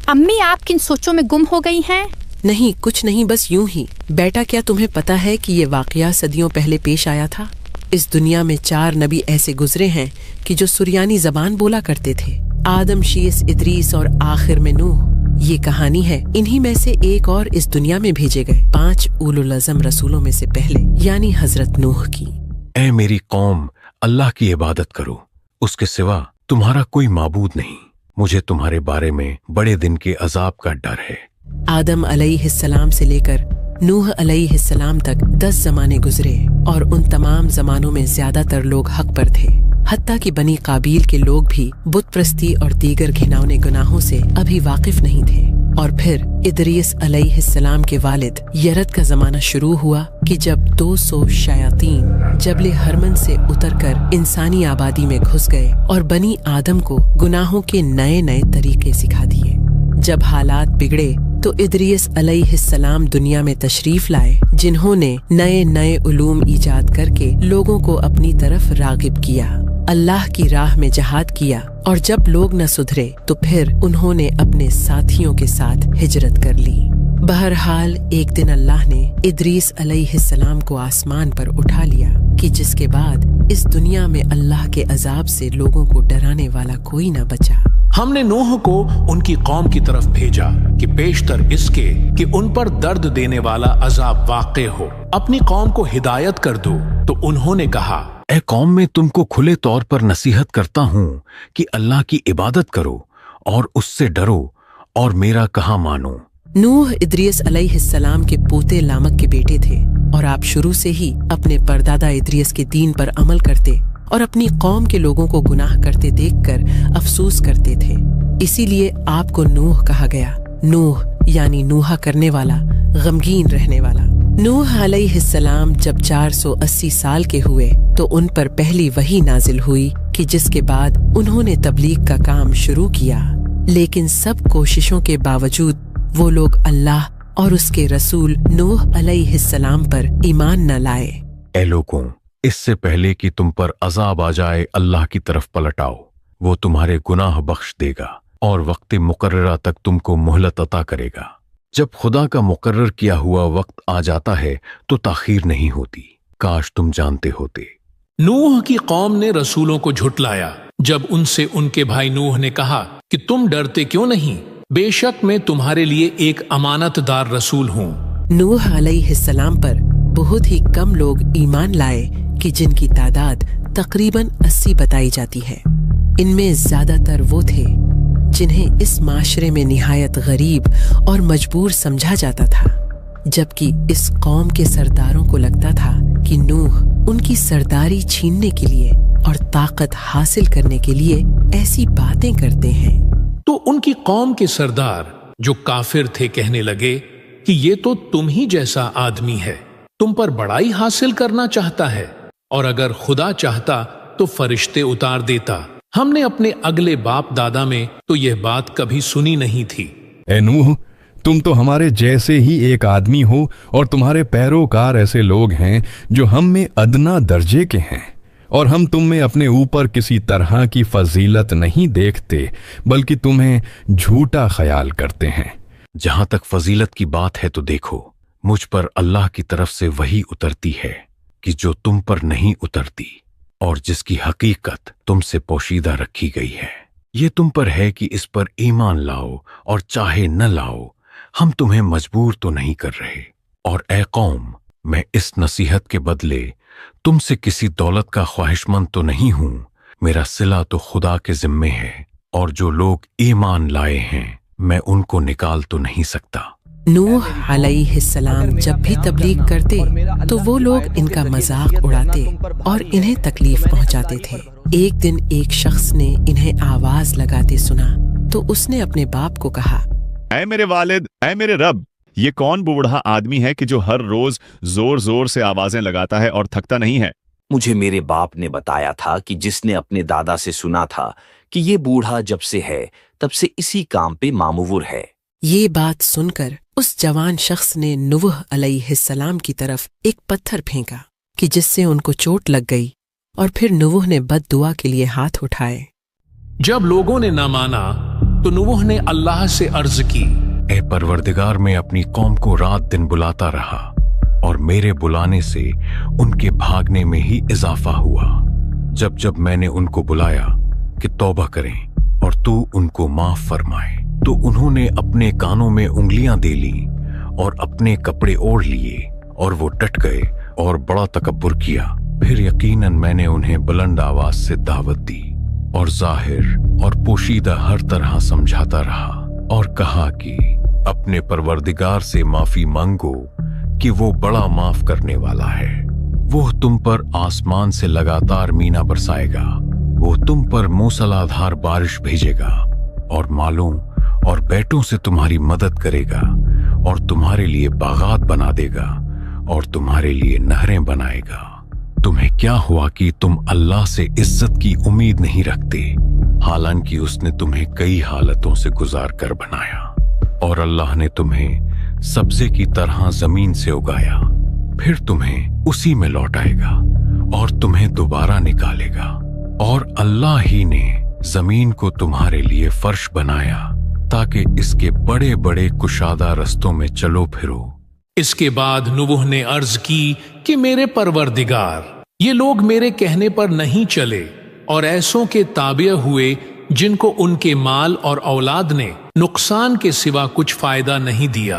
अम्मी, आप किन सोचों में गुम हो गई हैं? नहीं, कुछ नहीं, बस यूं ही। बेटा, क्या तुम्हें पता है कि ये वाकया सदियों पहले पेश आया था? इस दुनिया में 4 नबी ऐसे गुजरे हैं कि जो सुरियानी जबान बोला करते थे। आदम, शीस, इदरीस और आखिर में नूह। ये कहानी है इन्हीं में से एक और इस दुनिया में भेजे गए 5 उलुल अज़म रसूलों में से पहले, यानी हजरत नूह की। ऐ मेरी कौम, अल्लाह की इबादत करो, उसके सिवा तुम्हारा कोई माबूद नहीं। मुझे तुम्हारे बारे में बड़े दिन के अजाब का डर है। आदम अलैहिस्सलाम से लेकर नूह अलैहिस्सलाम तक 10 जमाने गुजरे और उन तमाम जमानों में ज्यादातर लोग हक पर थे। हत्ता कि बनी काबील के लोग भी बुत प्रस्ती और दीगर घिनौने गुनाहों से अभी वाकिफ नहीं थे। और फिर इदरीस अलैहिस्सलाम के वालिद यरद का जमाना शुरू हुआ कि जब 200 शयातीन जबले हरमन से उतरकर इंसानी आबादी में घुस गए और बनी आदम को गुनाहों के नए नए तरीके सिखा दिए। जब हालात बिगड़े तो इदरीस अलैहिस्सलाम दुनिया में तशरीफ लाए, जिन्होंने नए नए उलूम इजाद करके लोगों को अपनी तरफ रागिब किया, अल्लाह की राह में जहाद किया। और जब लोग न सुधरे तो फिर उन्होंने अपने साथियों के साथ हिजरत कर ली। बहरहाल एक दिन अल्लाह ने इदरीस अलैहिस्सलाम को आसमान पर उठा लिया कि जिसके बाद इस दुनिया में अल्लाह के अजाब से लोगों को डराने वाला कोई न बचा। हमने नूह को उनकी कौम की तरफ भेजा कि पेशतर इसके कि उन पर दर्द देने वाला अजाब वाक़े हो, अपनी कौम को हिदायत कर दो। तो उन्होंने कहा, ऐ कौम, मैं तुमको खुले तौर पर नसीहत करता हूँ कि अल्लाह की इबादत करो और उससे डरो और मेरा कहा मानो। नूह इदरीस अलैहिस्सलाम के पोते लामक के बेटे थे और आप शुरू से ही अपने परदादा इदरीस के दीन पर अमल करते और अपनी कौम के लोगों को गुनाह करते देखकर अफसोस करते थे। इसीलिए आपको नूह कहा गया। नूह यानी नूहा करने वाला, गमगीन रहने वाला। नूह अलैहिस्सलाम जब 480 साल के हुए तो उन पर पहली वही नाजिल हुई कि जिसके बाद उन्होंने तबलीग का काम शुरू किया। लेकिन सब कोशिशों के बावजूद वो लोग अल्लाह और उसके रसूल नूह अलैहिस्सलाम पर ईमान न लाए। ऐ लोगों, इससे पहले कि तुम पर अजाब आ जाए, अल्लाह की तरफ पलट आओ। वो तुम्हारे गुनाह बख्श देगा और वक्त मुकर्ररा तक तुमको मोहलत अता करेगा। जब खुदा का मुकर्रर किया हुआ वक्त आ जाता है तो ताखीर नहीं होती। काश तुम जानते होते। नूह की कौम ने रसूलों को झुटलाया जब उनसे उनके भाई नूह ने कहा कि तुम डरते क्यों नहीं, बेशक मैं तुम्हारे लिए एक अमानतदार रसूल हूँ। नूह अलैहिस्सलाम पर बहुत ही कम लोग ईमान लाए कि जिनकी तादाद तकरीबन 80 बताई जाती है। इनमें ज्यादातर वो थे जिन्हें इस माशरे में निहायत गरीब और मजबूर समझा जाता था, जबकि इस कौम के सरदारों को लगता था कि नूह उनकी सरदारी छीनने के लिए और ताकत हासिल करने के लिए ऐसी बातें करते हैं। तो उनकी कौम के सरदार जो काफिर थे कहने लगे कि ये तो तुम ही जैसा आदमी है, तुम पर बड़ाई हासिल करना चाहता है, और अगर खुदा चाहता तो फरिश्ते उतार देता। हमने अपने अगले बाप दादा में तो यह बात कभी सुनी नहीं थी। ए नूह, तुम तो हमारे जैसे ही एक आदमी हो और तुम्हारे पैरोकार ऐसे लोग हैं जो हम में अदना दर्जे के हैं, और हम तुम में अपने ऊपर किसी तरह की फजीलत नहीं देखते बल्कि तुम्हें झूठा ख्याल करते हैं। जहां तक फजीलत की बात है तो देखो, मुझ पर अल्लाह की तरफ से वही उतरती है कि जो तुम पर नहीं उतरती, और जिसकी हकीकत तुमसे पोशीदा रखी गई है। ये तुम पर है कि इस पर ईमान लाओ और चाहे न लाओ, हम तुम्हें मजबूर तो नहीं कर रहे। और ए कौम, मैं इस नसीहत के बदले तुमसे किसी दौलत का ख्वाहिशमंद तो नहीं हूं। मेरा सिला तो खुदा के जिम्मे है, और जो लोग ईमान लाए हैं मैं उनको निकाल तो नहीं सकता। नूह अलैहिस्सलाम जब भी तबलीग करते तो वो लोग इनका मजाक उड़ाते और इन्हें तकलीफ पहुंचाते थे। एक दिन एक शख्स ने इन्हें आवाज लगाते सुना तो उसने अपने बाप को कहा, ऐ मेरे वालिद, ऐ मेरे रब, ये कौन बूढ़ा आदमी है कि जो हर रोज जोर जोर से आवाजें लगाता है और थकता नहीं है? मुझे मेरे बाप ने बताया था कि जिसने अपने दादा से सुना था कि ये बूढ़ा जब से है तब से इसी काम पे मामूर है। ये बात सुनकर उस जवान शख्स ने नूह अलैहिस्सलाम की तरफ एक पत्थर फेंका कि जिससे उनको चोट लग गई, और फिर नूह ने बद्दुआ के लिए हाथ उठाए। जब लोगों ने न माना तो नूह ने अल्लाह से अर्ज की, ए परवरदिगार, मैं अपनी कौम को रात दिन बुलाता रहा और मेरे बुलाने से उनके भागने में ही इजाफा हुआ। जब जब मैंने उनको बुलाया कि तौबा करें और तू उनको माफ फरमाए, तो उन्होंने अपने कानों में उंगलियां दे ली और अपने कपड़े ओढ़ लिए और वो डट गए और बड़ा तकब्बुर किया। फिर यकीनन मैंने उन्हें बुलंद आवाज से दावत दी और जाहिर और पोशीदा हर तरह समझाता रहा और कहा कि अपने परवरदिगार से माफी मांगो कि वो बड़ा माफ करने वाला है। वो तुम पर आसमान से लगातार मीना बरसाएगा, वो तुम पर मूसलाधार बारिश भेजेगा और मालों और बेटों से तुम्हारी मदद करेगा और तुम्हारे लिए बागात बना देगा और तुम्हारे लिए नहरें बनाएगा। तुम्हें क्या हुआ कि तुम अल्लाह से इज्जत की उम्मीद नहीं रखते, हालांकि उसने तुम्हें कई हालतों से गुजार कर बनाया और अल्लाह ने तुम्हें सब्जे की तरह जमीन से उगाया, फिर तुम्हें उसी में लौटाएगा और तुम्हें दोबारा निकालेगा। और अल्लाह ही ने जमीन को तुम्हारे लिए फर्श बनाया ताकि इसके बड़े बड़े कुशादा रस्तों में चलो फिरो। इसके बाद नूह ने अर्ज की कि मेरे परवरदिगार, ये लोग मेरे कहने पर नहीं चले और ऐसों के ताबे हुए जिनको उनके माल और औलाद ने नुकसान के सिवा कुछ फायदा नहीं दिया,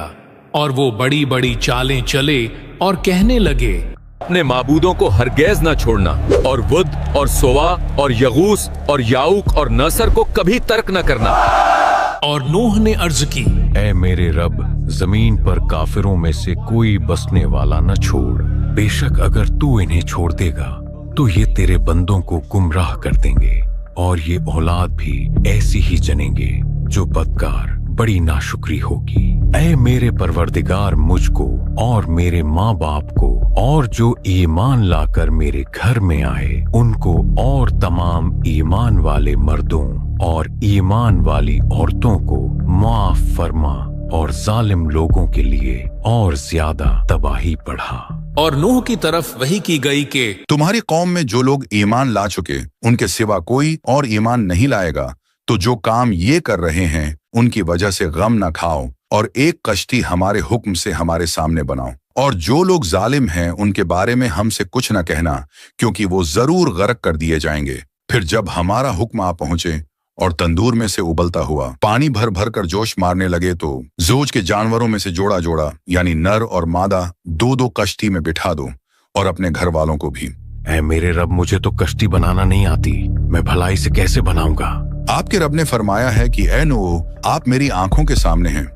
और वो बड़ी बड़ी चालें चले और कहने लगे, अपने माबूदों को हरगिज़ न छोड़ना और वुद और सोवा और यगूस और याऊक और नसर को कभी तर्क न करना। और नूह ने अर्ज की, ऐ मेरे रब, जमीन पर काफिरों में से कोई बसने वाला न छोड़। बेशक अगर तू इन्हें छोड़ देगा तो ये तेरे बंदों को गुमराह कर देंगे और ये औलाद भी ऐसी ही जनेंगे जो बदकार बड़ी नाशुक्री होगी। ऐ मेरे परवरदिगार, मुझको और मेरे माँ बाप को और जो ईमान लाकर मेरे घर में आए उनको और तमाम ईमान वाले मर्दों और ईमान वाली औरतों को माफ फरमा और जालिम लोगों के लिए और ज्यादा तबाही बढ़ा। और नूह की तरफ वही की गई कि तुम्हारी कौम में जो लोग ईमान ला चुके उनके सिवा कोई और ईमान नहीं लाएगा, तो जो काम ये कर रहे हैं उनकी वजह से गम न खाओ और एक कश्ती हमारे हुक्म से हमारे सामने बनाओ। और जो लोग जालिम हैं उनके बारे में हमसे कुछ न कहना, क्योंकि वो जरूर गर्क कर दिए जाएंगे। फिर जब हमारा हुक्म आ पहुंचे और तंदूर में से उबलता हुआ पानी भर भर कर जोश मारने लगे, तो जोज के जानवरों में से जोड़ा जोड़ा यानी नर और मादा दो दो कश्ती में बिठा दो और अपने घर वालों को भी। ऐ मेरे रब, मुझे तो कश्ती बनाना नहीं आती, मैं भलाई से कैसे बनाऊंगा? आपके रब ने फरमाया है कि ऐ नूह, आप मेरी आंखों के सामने हैं,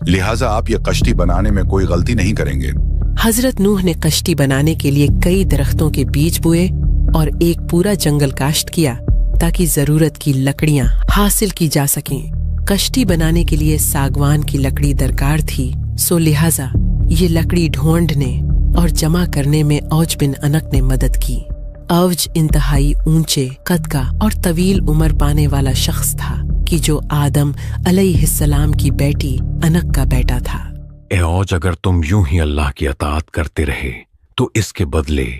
लिहाजा आप ये कश्ती बनाने में कोई गलती नहीं करेंगे। हजरत नूह ने कश्ती बनाने के लिए कई दरख्तों के बीज बोए और एक पूरा जंगल काश्त किया ताकि जरूरत की लकड़ियां हासिल की जा सकें। कश्ती बनाने के लिए सागवान की लकड़ी दरकार थी, सो लिहाजा ये लकड़ी ढूंढने और जमा करने में औज बिन अनक ने मदद की। औज इंतहाई ऊंचे कद का और तवील उम्र पाने वाला शख्स था कि जो आदम अलैहिस्सलाम की बेटी अनक का बेटा था। ए औज, अगर तुम यूं ही अल्लाह की अताअत करते रहे तो इसके बदले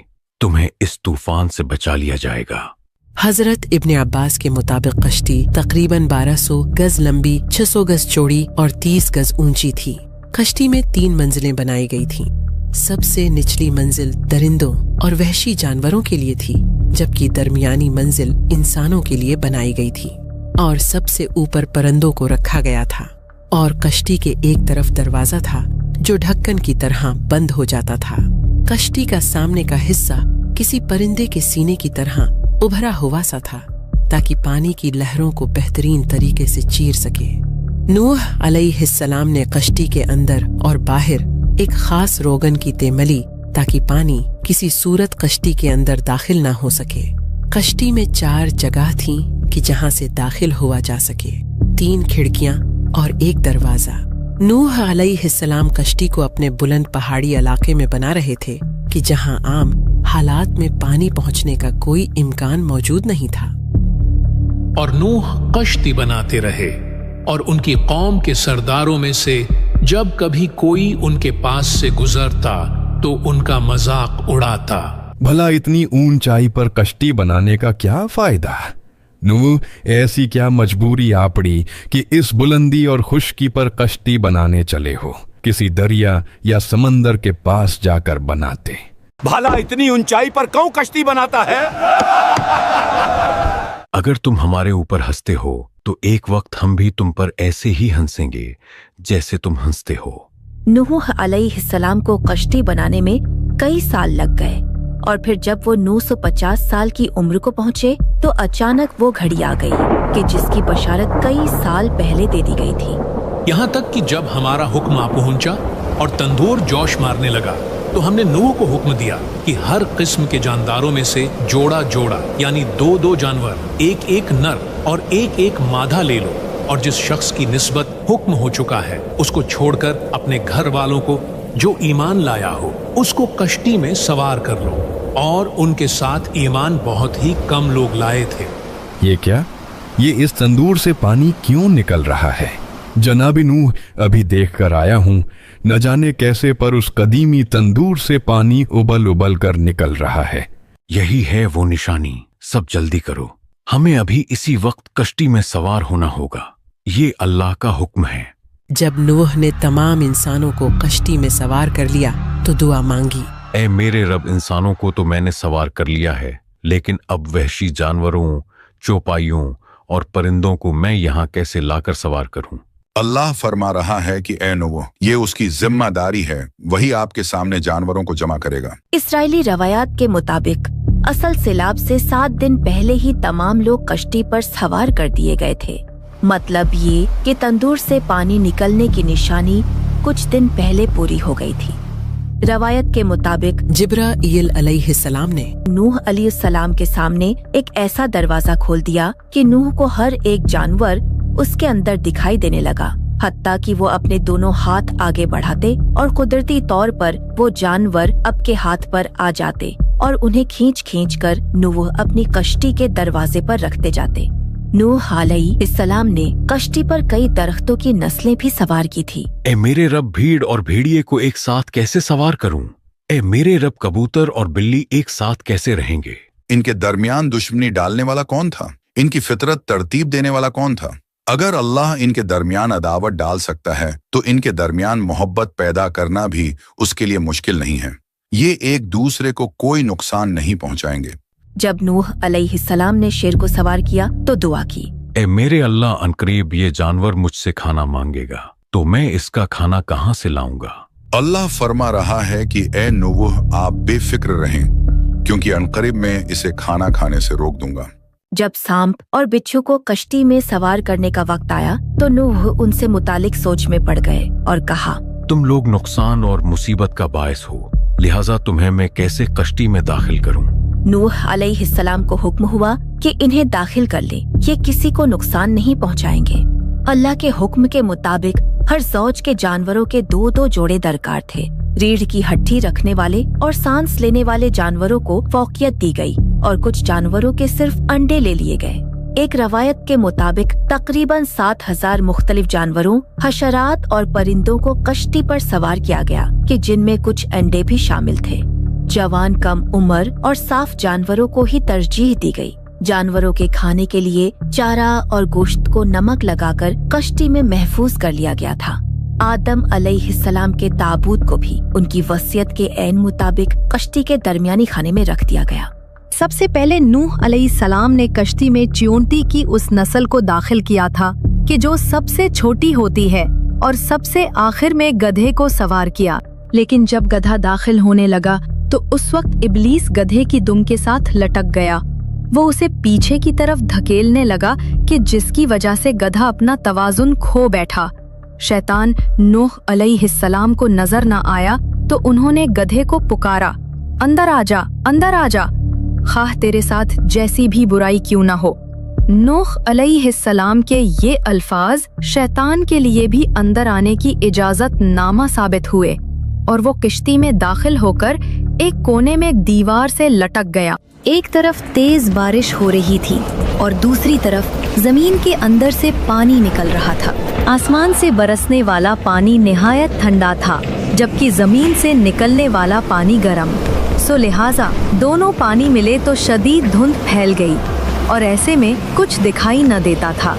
तुम्हें इस तूफान से बचा लिया जाएगा। हजरत इब्ने अब्बास के मुताबिक कश्ती तकरीबन 1200 गज लंबी, 600 गज चौड़ी और 30 गज ऊंची थी। कश्ती में 3 मंजिलें बनाई गई थीं। सबसे निचली मंजिल दरिंदों और वहशी जानवरों के लिए थी, जबकि दरमियानी मंजिल इंसानों के लिए बनाई गई थी और सबसे ऊपर परिंदों को रखा गया था। और कश्ती के एक तरफ दरवाजा था जो ढक्कन की तरह बंद हो जाता था। कश्ती का सामने का हिस्सा किसी परिंदे के सीने की तरह उभरा हुआ सा था ताकि पानी की लहरों को बेहतरीन तरीके से चीर सके। नूह अलैहिस्सलाम ने कश्ती के अंदर और बाहर एक खास रोगन की तेमली ताकि पानी किसी सूरत कश्ती के अंदर दाखिल ना हो सके। कश्ती में 4 जगह थीं कि जहां से दाखिल हुआ जा सके, 3 खिड़कियां और 1 दरवाजा। नूह अलैहिस्सलाम कश्ती को अपने बुलंद पहाड़ी इलाके में बना रहे थे कि जहां आम हालात में पानी पहुंचने का कोई इम्कान मौजूद नहीं था। और नूह कश्ती बनाते रहे और उनकी कौम के सरदारों में से जब कभी कोई उनके पास से गुजरता तो उनका मजाक उड़ाता। भला इतनी ऊंचाई पर कश्ती बनाने का क्या फायदा? नूह, ऐसी क्या मजबूरी आ पड़ी कि इस बुलंदी और खुश्की पर कश्ती बनाने चले हो? किसी दरिया या समंदर के पास जाकर बनाते। भला इतनी ऊंचाई पर कौन कश्ती बनाता है? अगर तुम हमारे ऊपर हंसते हो तो एक वक्त हम भी तुम पर ऐसे ही हंसेंगे जैसे तुम हंसते हो। नूह अलैहिस्सलाम को कश्ती बनाने में कई साल लग गए और फिर जब वो 950 साल की उम्र को पहुँचे तो अचानक वो घड़ी आ गई कि जिसकी बशारत कई साल पहले दे दी गई थी। यहाँ तक कि जब हमारा हुक्म आ पहुंचा और तंदूर जोश मारने लगा तो हमने नूह को हुक्म दिया कि हर किस्म के जानदारों में से जोड़ा जोड़ा यानी 2-2 जानवर, एक एक नर और एक एक मादा ले लो, और जिस शख्स की निस्बत हुक्म हो चुका है उसको छोड़कर अपने घर वालों को जो ईमान लाया हो उसको कश्ती में सवार कर लो। और उनके साथ ईमान बहुत ही कम लोग लाए थे। ये क्या? ये इस तंदूर से पानी क्यों निकल रहा है? जनाब नूह, अभी देख कर आया हूँ, न जाने कैसे पर उस कदीमी तंदूर से पानी उबल उबल कर निकल रहा है। यही है वो निशानी। सब जल्दी करो, हमें अभी इसी वक्त कश्ती में सवार होना होगा। ये अल्लाह का हुक्म है। जब नूह ने तमाम इंसानों को कश्ती में सवार कर लिया तो दुआ मांगी, ऐ मेरे रब, इंसानों को तो मैंने सवार कर लिया है, लेकिन अब वहशी जानवरों, चौपाइयों और परिंदों को मैं यहाँ कैसे लाकर सवार करूं? अल्लाह फरमा रहा है कि ऐ नूह, ये उसकी जिम्मेदारी है, वही आपके सामने जानवरों को जमा करेगा। इस्राएली रवायात के मुताबिक असल सैलाब से 7 दिन पहले ही तमाम लोग कश्ती पर सवार कर दिए गए थे। मतलब ये कि तंदूर से पानी निकलने की निशानी कुछ दिन पहले पूरी हो गई थी। रवायत के मुताबिक जिब्राईल अलैहिस्सलाम ने नूह अलैहिस्सलाम के सामने एक ऐसा दरवाजा खोल दिया कि नूह को हर एक जानवर उसके अंदर दिखाई देने लगा, हत्ता कि वो अपने दोनों हाथ आगे बढ़ाते और कुदरती तौर पर वो जानवर आपके हाथ पर आ जाते और उन्हें खींच खींच कर नूह अपनी कश्ती के दरवाजे पर रखते जाते। नूह अलैहिस्सलाम ने कश्ती पर कई दरख्तों की नस्लें भी सवार की थी। ए मेरे रब, भीड़ और भेड़िए को एक साथ कैसे सवार करूं? ए मेरे रब, कबूतर और बिल्ली एक साथ कैसे रहेंगे? इनके दरमियान दुश्मनी डालने वाला कौन था? इनकी फितरत तरतीब देने वाला कौन था? अगर अल्लाह इनके दरमियान अदावत डाल सकता है तो इनके दरमियान मोहब्बत पैदा करना भी उसके लिए मुश्किल नहीं है। ये एक दूसरे को कोई नुकसान नहीं पहुंचाएंगे। जब नूह अलैहिस्सलाम ने शेर को सवार किया तो दुआ की, ए मेरे अल्लाह, अनकरीब ये जानवर मुझसे खाना मांगेगा तो मैं इसका खाना कहाँ से लाऊंगा? अल्लाह फरमा रहा है कि ए नूह, आप बेफिक्र रहें, क्योंकि अनकरीब मैं इसे खाना खाने से रोक दूंगा। जब सांप और बिच्छू को कश्ती में सवार करने का वक्त आया तो नूह उनसे मुतालिक सोच में पड़ गए और कहा, तुम लोग नुकसान और मुसीबत का बायस हो, लिहाजा तुम्हें मैं कैसे कश्ती में दाखिल करूं? नूह अलैहिस्सलाम को हुक्म हुआ कि इन्हें दाखिल कर ले, ये किसी को नुकसान नहीं पहुंचाएंगे। अल्लाह के हुक्म के मुताबिक हर ज़ौज के जानवरों के 2-2 जोड़े दरकार थे। रीढ़ की हड्डी रखने वाले और सांस लेने वाले जानवरों को फौकियत दी गई और कुछ जानवरों के सिर्फ अंडे ले लिए गए। एक रवायत के मुताबिक तकरीबन 7000 मुख्तलिफ जानवरों, हशरात और परिंदों को कश्ती पर सवार किया गया कि जिनमें कुछ अंडे भी शामिल थे। जवान, कम उम्र और साफ जानवरों को ही तरजीह दी गई। जानवरों के खाने के लिए चारा और गोश्त को नमक लगाकर कश्ती में महफूज कर लिया गया था। आदम अलैहिस्सलाम के ताबूत को भी उनकी वसीयत के ऐन मुताबिक कश्ती के दरमियानी खाने में रख दिया गया। सबसे पहले नूह अलैहिस्सलाम ने कश्ती में च्योंटी की उस नस्ल को दाखिल किया था कि जो सबसे छोटी होती है, और सबसे आखिर में गधे को सवार किया। लेकिन जब गधा दाखिल होने लगा तो उस वक्त इब्लीस गधे की दुम के साथ लटक गया। वो उसे पीछे की तरफ धकेलने लगा कि जिसकी वजह से गधा अपना तवाजुन खो बैठा। शैतान नूह अलैहिस्सलाम को नजर न आया तो उन्होंने गधे को पुकारा, अंदर आजा, अंदर आजा, खाह तेरे साथ जैसी भी बुराई क्यों न हो। नूह अलैहिस्सलाम के ये अल्फाज शैतान के लिए भी अंदर आने की इजाजत नामा साबित हुए और वो किश्ती में दाखिल होकर एक कोने में दीवार से लटक गया। एक तरफ तेज बारिश हो रही थी और दूसरी तरफ जमीन के अंदर से पानी निकल रहा था। आसमान से बरसने वाला पानी निहायत ठंडा था, जबकि जमीन से निकलने वाला पानी गर्म। सो लिहाजा दोनों पानी मिले तो शदीद धुंध फैल गई। और ऐसे में कुछ दिखाई न देता था।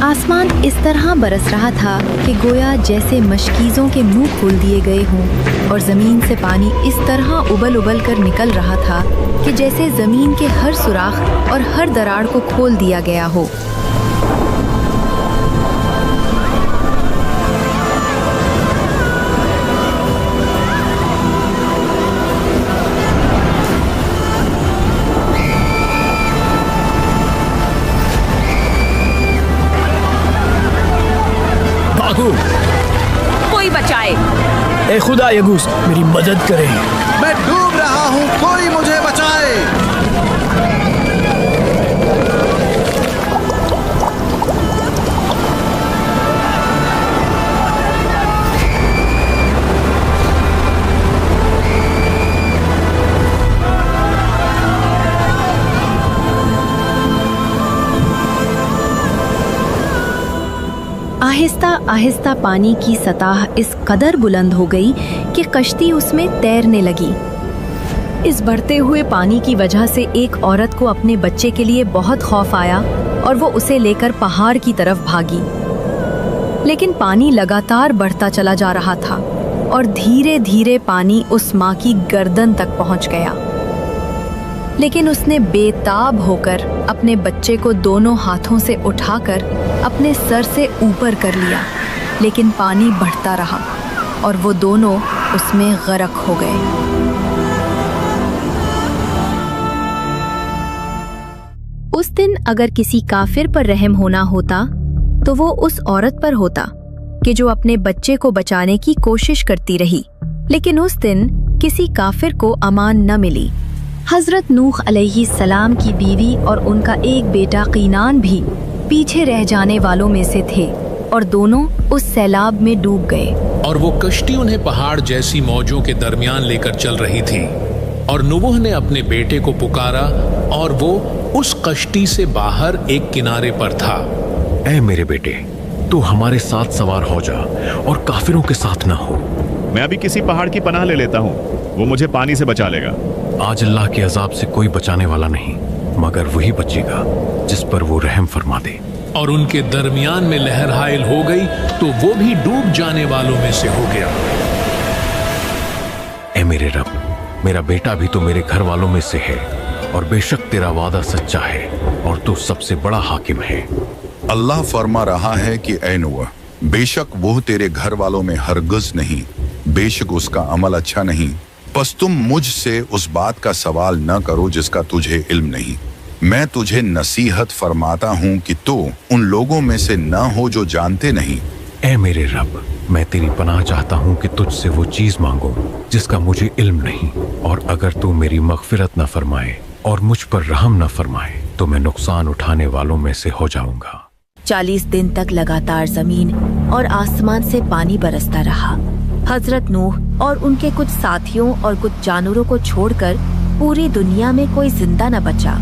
आसमान इस तरह बरस रहा था कि गोया जैसे मशकीज़ों के मुंह खोल दिए गए हों, और ज़मीन से पानी इस तरह उबल उबल कर निकल रहा था कि जैसे ज़मीन के हर सुराख और हर दरार को खोल दिया गया हो। कोई बचाए। ए खुदा यगूस, मेरी मदद करे। मैं डूब रहा हूँ, कोई मुझे बचाए। आहिस्ता आहिस्ता पानी की सतह इस कदर बुलंद हो गई कि कश्ती उसमें तैरने लगी। इस बढ़ते हुए पानी की वजह से एक औरत को अपने बच्चे के लिए बहुत खौफ आया और वो उसे लेकर पहाड़ की तरफ भागी। लेकिन पानी लगातार बढ़ता चला जा रहा था और धीरे धीरे पानी उस माँ की गर्दन तक पहुँच गया। लेकिन उसने बेताब होकर अपने बच्चे को दोनों हाथों से उठाकर अपने सर से ऊपर कर लिया, लेकिन पानी बढ़ता रहा और वो दोनों उसमें गर्क हो गए। उस दिन अगर किसी काफिर पर रहम होना होता तो वो उस औरत पर होता कि जो अपने बच्चे को बचाने की कोशिश करती रही, लेकिन उस दिन किसी काफिर को अमान न मिली। हजरत नूह अलैहिस्सलाम की बीवी और उनका एक बेटा कीनान भी पीछे रह जाने वालों में से थे और दोनों उस सैलाब में डूब गए। और वो कश्ती उन्हें पहाड़ जैसी मौजों के दरमियान लेकर चल रही थी, और नूह ने अपने बेटे को पुकारा और वो उस कश्ती से बाहर एक किनारे पर था। ऐ मेरे बेटे, तू हमारे साथ सवार हो जा और काफिरों के साथ ना हो। मैं अभी किसी पहाड़ की पनाह ले लेता हूँ, वो मुझे पानी से बचा लेगा। आज अल्लाह के अजाब से कोई बचाने वाला नहीं मगर वही बचेगा जिस पर वो रहम फरमा दे। और उनके दरमियान में लहर हायल हो गई तो वो भी डूब जाने वालों में से हो गया। ऐ मेरे रब, मेरा बेटा भी तो मेरे घर वालों में से है और बेशक तेरा वादा सच्चा है और तू सबसे बड़ा हाकिम है। अल्लाह फरमा रहा है कि ऐ नूह, बेशक वो तेरे घर वालों में हरगिज़ नहीं, बेशक उसका अमल अच्छा नहीं। बस तुम मुझसे उस बात का सवाल न करो जिसका तुझे इल्म नहीं। मैं तुझे नसीहत फरमाता हूँ कि तू उन लोगों में से न हो जो जानते नहीं। ऐ मेरे रब, मैं तेरी पनाह चाहता हूँ कि तुझसे वो चीज मांगो जिसका मुझे इल्म नहीं, और अगर तू मेरी मगफिरत न फरमाए और मुझ पर रहम न फरमाए तो मैं नुकसान उठाने वालों में से हो जाऊंगा। 40 दिन तक लगातार जमीन और आसमान से पानी बरसता रहा। हजरत नूह और उनके कुछ साथियों और कुछ जानवरों को छोड़कर पूरी दुनिया में कोई जिंदा न बचा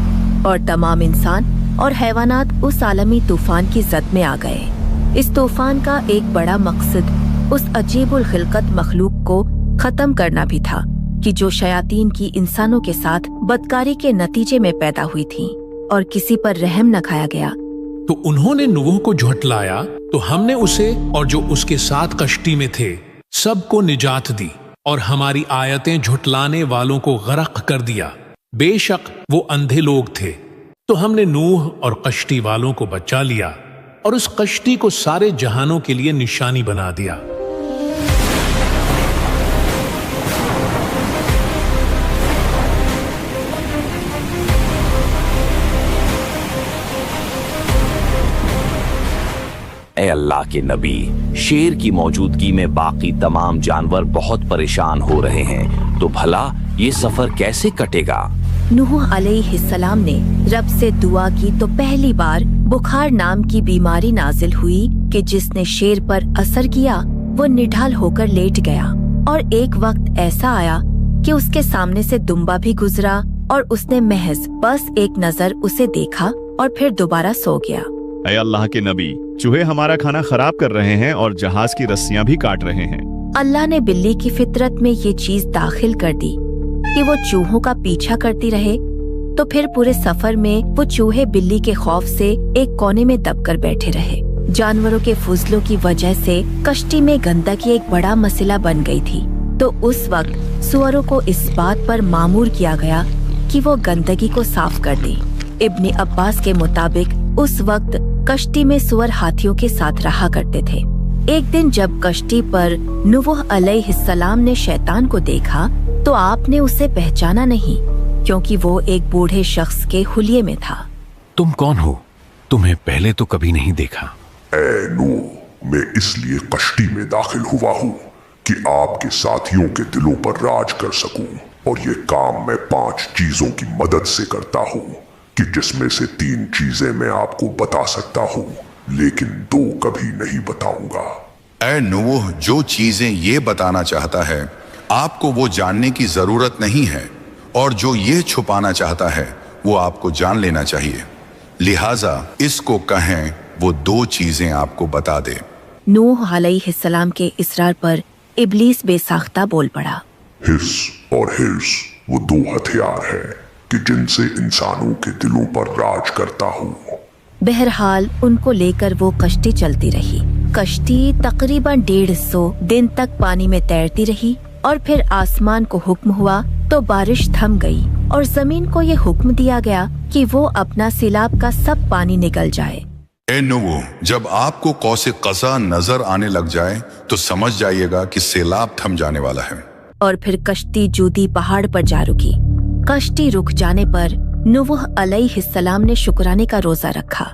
और तमाम इंसान और हैवानात उस आलमी तूफान की जद में आ गए। इस तूफान का एक बड़ा मकसद उस अजीबुल खिलकत मखलूक को खत्म करना भी था कि जो शयातीन की इंसानों के साथ बदकारी के नतीजे में पैदा हुई थी और किसी पर रहम न खाया गया। तो उन्होंने नूह को झुठलाया तो हमने उसे और जो उसके साथ कश्ती में थे सबको निजात दी और हमारी आयतें झुठलाने वालों को गर्क कर दिया। बेशक वो अंधे लोग थे। तो हमने नूह और कश्ती वालों को बचा लिया और उस कश्ती को सारे जहानों के लिए निशानी बना दिया। ए अल्लाह के नबी, शेर की मौजूदगी में बाकी तमाम जानवर बहुत परेशान हो रहे हैं, तो भला ये सफर कैसे कटेगा? नूह अलैहिस्सलाम ने रब से दुआ की तो पहली बार बुखार नाम की बीमारी नाजिल हुई कि जिसने शेर पर असर किया। वो निढाल होकर लेट गया और एक वक्त ऐसा आया कि उसके सामने से दुम्बा भी गुजरा और उसने महज बस एक नजर उसे देखा और फिर दोबारा सो गया। ऐ अल्लाह के नबी, चूहे हमारा खाना खराब कर रहे हैं और जहाज की रस्सियां भी काट रहे हैं। अल्लाह ने बिल्ली की फितरत में ये चीज दाखिल कर दी कि वो चूहों का पीछा करती रहे, तो फिर पूरे सफर में वो चूहे बिल्ली के खौफ से एक कोने में दबकर बैठे रहे। जानवरों के फुजलों की वजह से कश्ती में गंदगी एक बड़ा मसला बन गई थी। तो उस वक्त सुअरों को इस बात पर मामूर किया गया कि वो गंदगी को साफ कर दे। इब्ने अब्बास के मुताबिक उस वक्त कश्ती में सुअर हाथियों के साथ रहा करते थे। एक दिन जब कश्ती पर नूह अलैहिस्सलाम ने शैतान को देखा तो आपने उसे पहचाना नहीं, क्योंकि वो एक बूढ़े शख्स के हुलिये में था। तुम कौन हो? तुम्हें पहले तो कभी नहीं देखा। ऐ नूह, मैं इसलिए कश्ती में दाखिल हुआ हूँ कि आपके साथियों के दिलों पर राज कर सकूं, और ये काम मैं 5 चीजों की मदद से करता हूँ कि जिसमें से 3 चीजें मैं आपको बता सकता हूँ, लेकिन 2 कभी नहीं बताऊंगा। ऐ नूह, जो चीजें ये बताना चाहता है आपको वो जानने की जरूरत नहीं है, और जो ये छुपाना चाहता है वो आपको जान लेना चाहिए। लिहाजा इसको कहें वो 2 चीजें आपको बता दे। नूह अलैहिस्सलाम के इसरार पर इब्लीस बेसाख्ता बोल पड़ा। हिस और हिर्स वो 2 हथियार हैं कि जिनसे इंसानों के दिलों पर राज करता हूँ। बहरहाल उनको लेकर वो कश्ती चलती रही। कश्ती तकरीबन 150 दिन तक पानी में तैरती रही, और फिर आसमान को हुक्म हुआ तो बारिश थम गई, और जमीन को ये हुक्म दिया गया कि वो अपना सिलाब का सब पानी निगल जाए। ए नूह, जब आपको कौसे क़ज़ा नजर आने लग जाए तो समझ जाइएगा कि सैलाब थम जाने वाला है। और फिर कश्ती जूदी पहाड़ पर जा रुकी। कश्ती रुक जाने पर नूह अलैहिस्सलाम ने शुक्राने का रोजा रखा।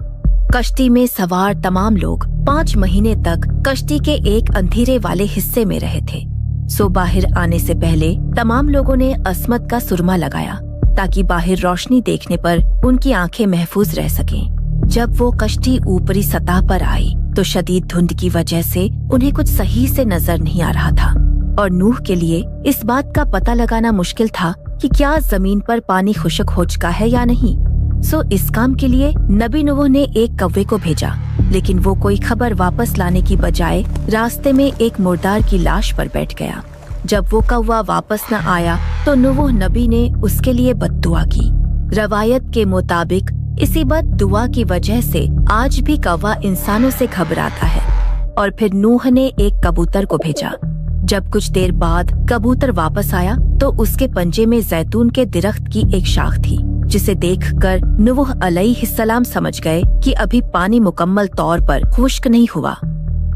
कश्ती में सवार तमाम लोग 5 महीने तक कश्ती के एक अंधेरे वाले हिस्से में रहे थे। सो बाहर आने से पहले तमाम लोगों ने अस्मत का सुरमा लगाया ताकि बाहर रोशनी देखने पर उनकी आंखें महफूज रह सकें। जब वो कश्ती ऊपरी सतह पर आई तो शदीद धुंध की वजह से उन्हें कुछ सही से नजर नहीं आ रहा था, और नूह के लिए इस बात का पता लगाना मुश्किल था कि क्या जमीन पर पानी खुश्क हो चुका है या नहीं। सो इस काम के लिए नबी नूह ने एक कौवे को भेजा, लेकिन वो कोई खबर वापस लाने की बजाय रास्ते में एक मुर्दार की लाश पर बैठ गया। जब वो कौवा वापस न आया तो नूह नबी ने उसके लिए बद्दुआ की। रवायत के मुताबिक इसी बद्दुआ की वजह से आज भी कौवा इंसानों से घबराता है। और फिर नूह ने एक कबूतर को भेजा। जब कुछ देर बाद कबूतर वापस आया तो उसके पंजे में जैतून के दरख्त की एक शाख थी, जिसे देखकर नूह अलैहिस्सलाम समझ गए कि अभी पानी मुकम्मल तौर पर खुश्क नहीं हुआ।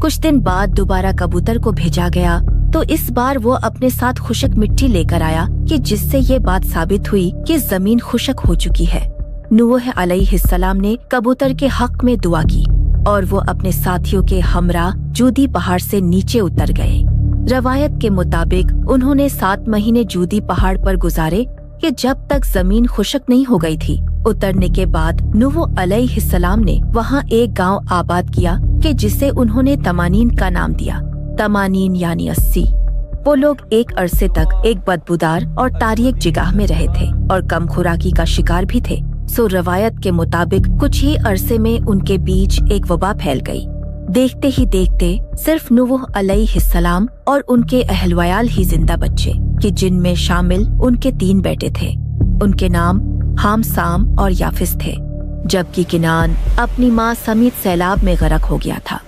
कुछ दिन बाद दोबारा कबूतर को भेजा गया तो इस बार वो अपने साथ खुश्क मिट्टी लेकर आया कि जिससे ये बात साबित हुई कि जमीन खुश्क हो चुकी है। नूह अलैहिस्सलाम ने कबूतर के हक में दुआ की और वो अपने साथियों के हमरा जूदी पहाड़ से नीचे उतर गए। रवायत के मुताबिक उन्होंने 7 महीने जूदी पहाड़ पर गुजारे कि जब तक जमीन खुश्क नहीं हो गई थी। उतरने के बाद नूह अलैहिस्सलाम ने वहाँ एक गांव आबाद किया कि जिसे उन्होंने तमानीन का नाम दिया। तमानीन यानी 80। वो लोग एक अरसे तक एक बदबूदार और तारीक जगह में रहे थे और कम खुराकी का शिकार भी थे। सो रवायत के मुताबिक कुछ ही अरसे में उनके बीच एक वबा फैल गई। देखते ही देखते सिर्फ नूह अलैहिस्सलाम और उनके अहलवयाल ही जिंदा बचे, कि जिनमें शामिल उनके 3 बेटे थे। उनके नाम हाम, साम और याफिस थे, जबकि किनान अपनी माँ समेत सैलाब में गरक हो गया था।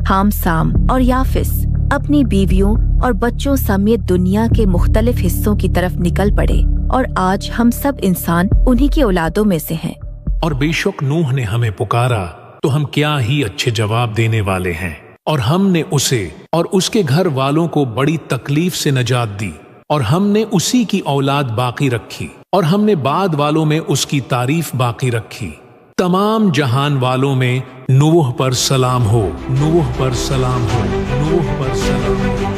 हाम, साम और याफिस अपनी बीवियों और बच्चों समेत दुनिया के मुख्तलिफ हिस्सों की तरफ निकल पड़े, और आज हम सब इंसान उन्हीं की औलादों में से हैं। और बेशक नूह ने हमें पुकारा तो हम क्या ही अच्छे जवाब देने वाले हैं, और हमने उसे और उसके घर वालों को बड़ी तकलीफ से नजात दी, और हमने उसी की औलाद बाकी रखी, और हमने बाद वालों में उसकी तारीफ बाकी रखी। तमाम जहान वालों में नूह पर सलाम हो, नूह पर सलाम हो, नूह पर सलाम हो।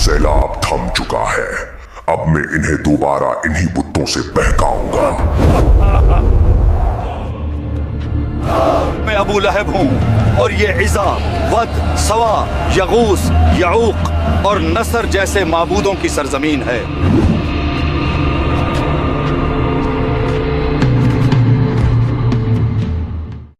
सैलाब थम चुका है, अब मैं इन्हें दोबारा इन्हीं बुत्तों से बहकाऊंगा। मैं अबू लहब हूँ और ये इज़ा, वद, सवा, यगूस, यऊक और नसर जैसे माबूदों की सरजमीन है।